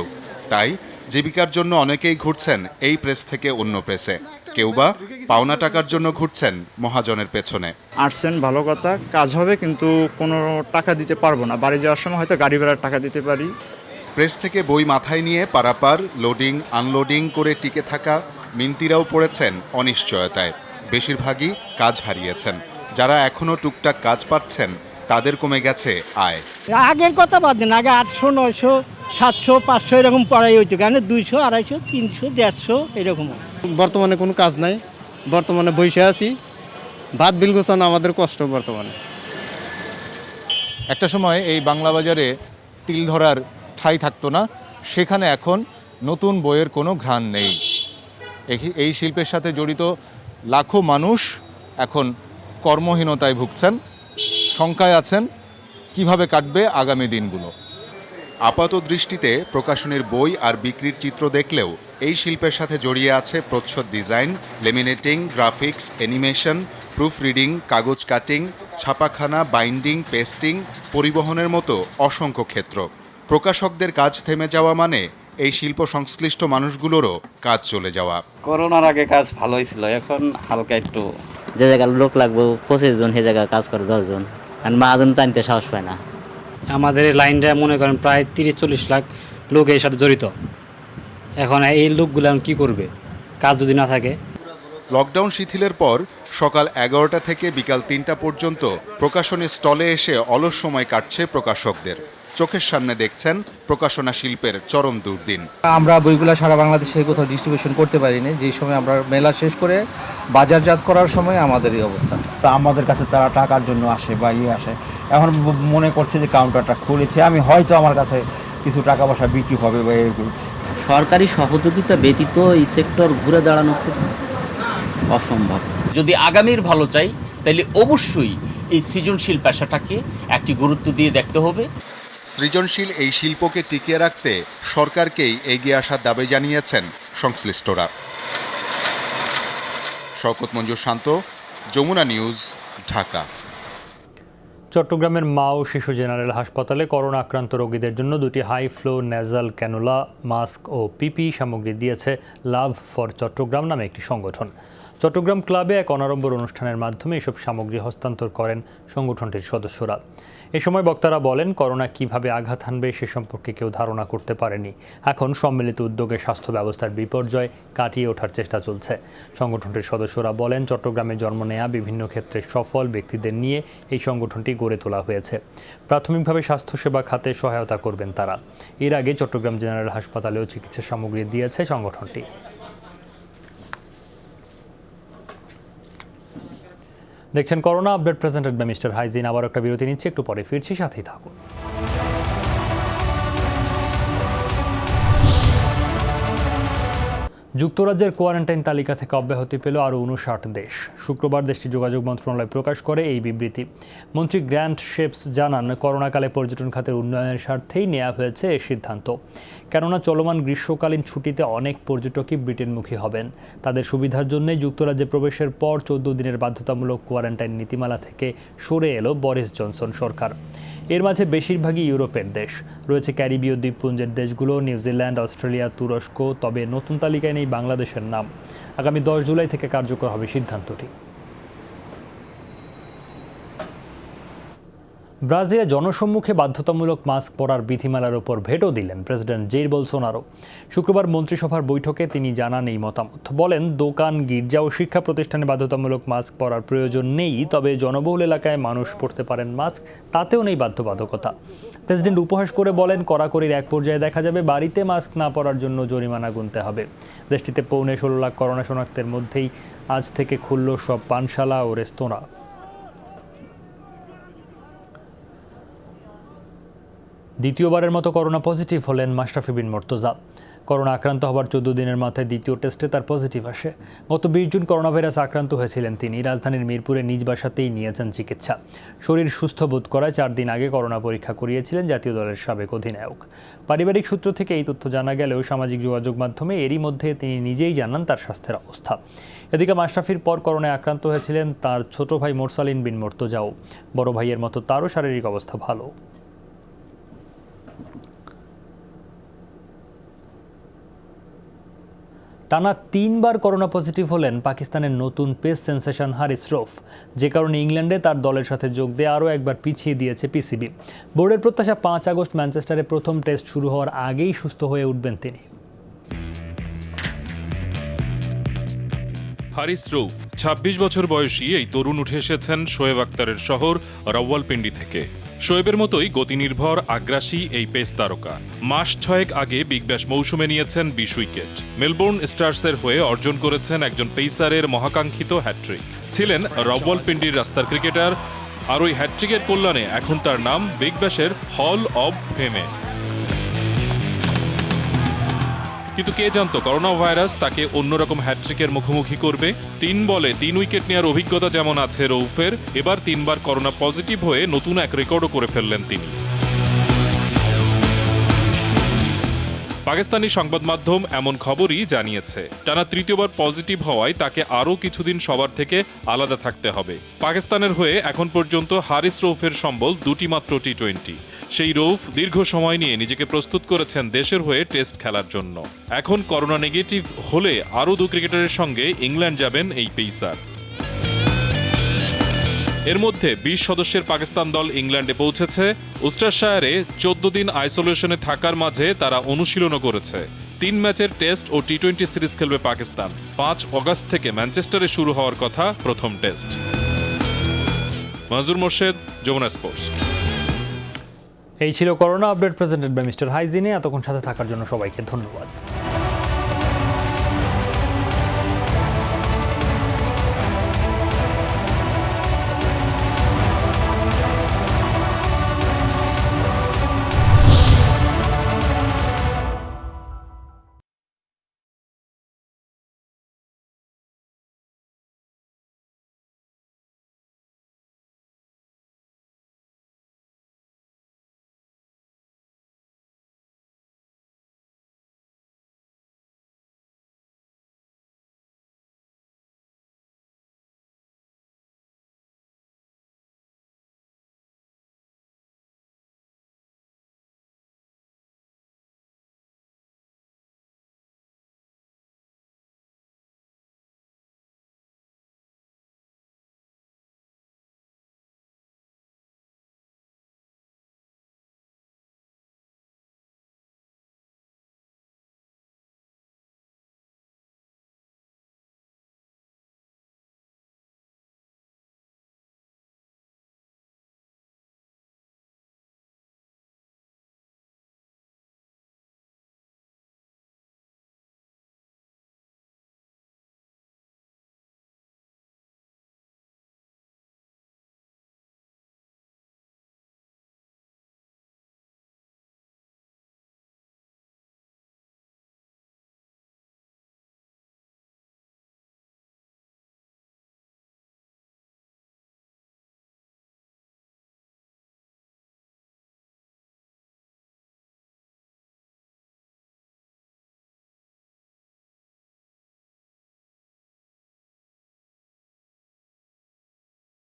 Speaker 15: তাই জীবিকার জন্য অনেকেই ঘুরছেন এই প্রেস থেকে অন্য প্রেসে। কেউ বা পাওনা টাকার জন্য ঘুরছেন মহাজনের পেছনে।
Speaker 9: আসছেন ভালো কথা, কাজ হবে কিন্তু কোনো টাকা দিতে পারবো না। বাড়ি যাওয়ার সময় হয়তো গাড়ি ভাড়ার টাকা দিতে পারি,
Speaker 15: প্রেস থেকে বই মাথায় নিয়ে পারাপার লোডিং আনলোডিং করে টিকে থাকা মিন্তিরাও পড়েছেন অনিশ্চয়তায়। বেশিরভাগই কাজ হারিয়েছেন। যারা এখনও টুকটাক কাজ পাচ্ছেন তাদের কমে গেছে আয়।
Speaker 4: আগের কথা বাদ দিন, আগে 800, 900, 700, 500 এরকম পড়াই হইতো, কেন 200, 250, 300, 150 এরকম।
Speaker 5: বর্তমানে কোনো কাজ নাই, বর্তমানে বসে আছি, ভাত বিল গোছানো আমাদের কষ্ট বর্তমানে।
Speaker 6: একটা সময় এই বাংলা বাজারে তিল ধরার ঠাঁই থাকতো না, সেখানে এখন নতুন বইয়ের কোনো ঘ্রাণ নেই। এই শিল্পের সাথে জড়িত লাখো মানুষ এখন কর্মহীনতায় ভুগছেন, শঙ্কায় আছেন কিভাবে কাটবে আগামী দিনগুলো।
Speaker 15: আপাত দৃষ্টিতে প্রকাশনীর বই আর বিক্রির চিত্র দেখলেও এই শিল্পের সাথে জড়িয়ে আছে প্রচ্ছদ design, laminating, graphics, animation, proof reading, কাগজ কাটিং, ছাপাখানা, বাইন্ডিং, পেস্টিং, পরিবহনের মতো অসংখ্য ক্ষেত্র। প্রকাশকদের কাজ থেমে যাওয়া মানে এই শিল্প সংশ্লিষ্ট মানুষগুলোরও কাজ চলে যাওয়া।
Speaker 7: করোনার আগে কাজ ভালোই ছিল, এখন হালকা একটু। যে জায়গায় লোক লাগবে 25 জন, সে জায়গায় কাজ করে 10 জন, আর মাহাজন টানতে সাহস পায় না।
Speaker 10: আমাদের এই লাইনটা মনে করেন প্রায় 30-40 লাখ লোক এর সাথে জড়িত। এখন এই লোকগুলো কি করবে কাজ যদি না থাকে?
Speaker 15: লকডাউন শিথিলের পর সকাল 11টা থেকে বিকাল 3টা পর্যন্ত প্রকাশনী স্টলে এসে অলস সময় কাটছে প্রকাশকদের। চোখের সামনে দেখছেন প্রকাশনা শিল্পের চরম দুর্দিন।
Speaker 18: আমরা বইগুলো সারা বাংলাদেশে কোথাও ডিস্ট্রিবিউশন করতে পারিনি, যে সময় আমরা মেলা শেষ করে বাজারজাত করার সময় আমাদের এই অবস্থা।
Speaker 19: আমাদের কাছে তারা টাকার জন্য আসে বা আসে, এখন মনে করছে যে কাউন্টারটা খুলেছে, আমি হয়তো আমার কাছে কিছু টাকা পয়সা বিক্রি হবে বা
Speaker 7: সরকারি সহযোগিতা ব্যতীত এই সেক্টর ঘুরে দাঁড়ানো খুব অসম্ভব।
Speaker 20: যদি আগামীর ভালো চাই তাহলে অবশ্যই এই সৃজনশীল পেশাটাকে একটি গুরুত্ব দিয়ে দেখতে হবে।
Speaker 15: সৃজনশীল এই শিল্পকে টিকিয়ে রাখতে সরকারকেই এগিয়ে আসার দাবি জানিয়েছেন সংশ্লিষ্টরা। শওকত মঞ্জুর শান্ত, যমুনা নিউজ, ঢাকা।
Speaker 1: চট্টগ্রামের মা ও শিশু জেনারেল হাসপাতালে করোনা আক্রান্ত রোগীদের জন্য 2টি high flow nasal cannula, mask ও পিপি সামগ্রী দিয়েছে লাভ ফর চট্টগ্রাম নামে একটি সংগঠন। চট্টগ্রাম ক্লাবে এক অনাড়ম্বর অনুষ্ঠানের মাধ্যমে এসব সামগ্রী হস্তান্তর করেন সংগঠনটির সদস্যরা। এ সময় বক্তারা বলেন, করোনা কিভাবে আঘাত হানবে সে সম্পর্কে কেউ ধারণা করতে পারেনি। এখন সম্মিলিত উদ্যোগে স্বাস্থ্য ব্যবস্থার বিপর্যয় কাটিয়ে ওঠার চেষ্টা চলছে। সংগঠনটির সদস্যরা বলেন, চট্টগ্রামে জন্ম নেয়া বিভিন্ন ক্ষেত্রে সফল ব্যক্তিদের নিয়ে এই সংগঠনটি গড়ে তোলা হয়েছে। প্রাথমিকভাবে স্বাস্থ্যসেবা খাতে সহায়তা করবেন তারা। এর আগে চট্টগ্রাম জেনারেল হাসপাতালেও চিকিৎসা সামগ্রী দিয়েছে সংগঠনটি। দেখছেন corona update presented by mister hygiene. আবার একটা বিরতি নিচ্ছি, একটু পরে ফিরছি, সাথেই থাকুন। যুক্তরাজ্যের কোয়ারেন্টাইন তালিকা থেকে অব্যাহতি পেল আরও 59 দেশ। শুক্রবার দেশটির যোগাযোগ মন্ত্রণালয় প্রকাশ করে এই বিবৃতি। মন্ত্রী গ্র্যান্ট শেপস জানান, করোনাকালে পর্যটন খাতের উন্নয়নের স্বার্থেই নেওয়া হয়েছে এই সিদ্ধান্ত। কেননা চলমান গ্রীষ্মকালীন ছুটিতে অনেক পর্যটকই ব্রিটেনমুখী হবেন। তাদের সুবিধার জন্যই যুক্তরাজ্যে প্রবেশের পর 14 দিনের বাধ্যতামূলক কোয়ারেন্টাইন নীতিমালা থেকে সরে এলো বরিস জনসন সরকার। এর মাঝে বেশিরভাগই ইউরোপের দেশ, রয়েছে ক্যারিবীয় দ্বীপপুঞ্জের দেশগুলো, নিউজিল্যান্ড, অস্ট্রেলিয়া, তুরস্ক। তবে নতুন তালিকায় নেই বাংলাদেশের নাম। আগামী 10 জুলাই থেকে কার্যকর হবে সিদ্ধান্তটি। ব্রাজিলে জনসম্মুখে বাধ্যতামূলক মাস্ক পরার বিধিমালার উপর ভেটো দিলেন প্রেসিডেন্ট জেইর বোলসোনারো। শুক্রবার মন্ত্রিসভার বৈঠকে তিনি জানান এই মতামত। বলেন, দোকান, গির্জা ও শিক্ষা প্রতিষ্ঠানে বাধ্যতামূলক মাস্ক পরার প্রয়োজন নেই, তবে জনবহুল এলাকায় মানুষ পরতে পারেন মাস্ক, তাতেও নেই বাধ্যবাধকতা। প্রেসিডেন্ট উপহাস করে বলেন, কড়াকড়ির এক পর্যায়ে দেখা যাবে বাড়িতে মাস্ক না পরার জন্য জরিমানা গুনতে হবে। দেশটিতে 16.5 লাখ করোনা শনাক্তের মধ্যেই আজ থেকে খুলল সব পানশালা ও রেস্তোরাঁ। দ্বিতীয়বারের মতো করোনা পজিটিভ হলেন মাশরাফি বিন মুর্তজা। করোনা আক্রান্ত হবার 14 দিনের মাথায় দ্বিতীয় টেস্টে তার পজিটিভ আসে। গত 20 জুন করোনা ভাইরাস আক্রান্ত হয়েছিলেন তিনি। রাজধানীর মিরপুরে নিজ বাসাতেই নিয়েছেন চিকিৎসা। শরীর সুস্থ বোধ করায় 4 দিন আগে করোনা পরীক্ষা করিয়েছিলেন জাতীয় দলের সাবেক অধিনায়ক। পারিবারিক সূত্র থেকে এই তথ্য জানা গেলেও সামাজিক যোগাযোগ মাধ্যমে এরই মধ্যে তিনি নিজেই জানান তার স্বাস্থ্যের অবস্থা। এদিকে মাশরাফির পর করোনায় আক্রান্ত হয়েছিলেন তার ছোট ভাই মোরসালিন বিন মুর্তজাও। বড় ভাইয়ের মতো তারও শারীরিক অবস্থা ভালো। টানা 3বার করোনা পজিটিভ হলেন পাকিস্তানের নতুন পেস সেন্সেশন হারিস রৌফ, যে কারণে ইংল্যান্ডে তার দলের সাথে যোগ দিয়ে আরও একবার পিছিয়ে দিয়েছে পিসিবি। বোর্ডের প্রত্যাশা 5 আগস্ট ম্যানচেস্টারে প্রথম টেস্ট শুরু হওয়ার আগেই সুস্থ হয়ে উঠবেন তিনি।
Speaker 12: হারিস রৌফ 26 বছর বয়সী এই তরুণ উঠে এসেছেন শোয়েব আক্তারের শহর রাওয়ালপিন্ডি থেকে। শোয়েবের মতোই গতিনির্ভর আগ্রাসী এই পেস তারকা মাস 6 আগে বিগ ব্যাশ মৌসুমে নিয়েছেন 20 উইকেট। মেলবোর্ন স্টার্সের হয়ে অর্জন করেছেন একজন পেসারের মহাকাঙ্ক্ষিত হ্যাট্রিক। ছিলেন রাওয়ালপিন্ডির রাস্তার ক্রিকেটার, আর ওই হ্যাট্রিকের কল্যাণে এখন তার নাম বিগ ব্যাশের হল অব ফেমে। কিন্তু কে জানতো করোনা ভাইরাস তাকে অন্যরকম হ্যাট্রিকের মুখোমুখি করবে। 3 বলে 3 উইকেট নেওয়ার অভিজ্ঞতা যেমন আছে রৌফের, এবার 3বার করোনা পজিটিভ হয়ে নতুন এক রেকর্ডও করে ফেললেন তিনি। পাকিস্তানি সংবাদ মাধ্যম এমন খবরই জানিয়েছে। টানা 3য়বার পজিটিভ হওয়ায় তাকে আরও কিছুদিন সবার থেকে আলাদা থাকতে হবে। পাকিস্তানের হয়ে এখন পর্যন্ত হারিস রৌফের সম্বল 2টি মাত্র টি20। সেই রৌফ দীর্ঘ সময় নিয়ে নিজেকে প্রস্তুত করেছেন দেশের হয়ে টেস্ট খেলার জন্য। এখন করোনা নেগেটিভ হলে আরও 2 ক্রিকেটারের সঙ্গে ইংল্যান্ড যাবেন এই পেসার। এর মধ্যে 20 সদস্যের পাকিস্তান দল ইংল্যান্ডে পৌঁছেছে। উস্টারশায়ারে 14 দিন আইসোলেশনে থাকার মাঝে তারা অনুশীলনও করেছে। 3 ম্যাচের টেস্ট ও টি20 সিরিজ খেলবে পাকিস্তান। 5 আগস্ট থেকে ম্যানচেস্টারে শুরু হওয়ার কথা প্রথম টেস্ট। মাজুর মোর্শেদ, যমুনা স্পোর্টস।
Speaker 1: এই ছিল corona update presented by mister Hygiene. এতক্ষণ সাথে থাকার জন্য সবাইকে ধন্যবাদ।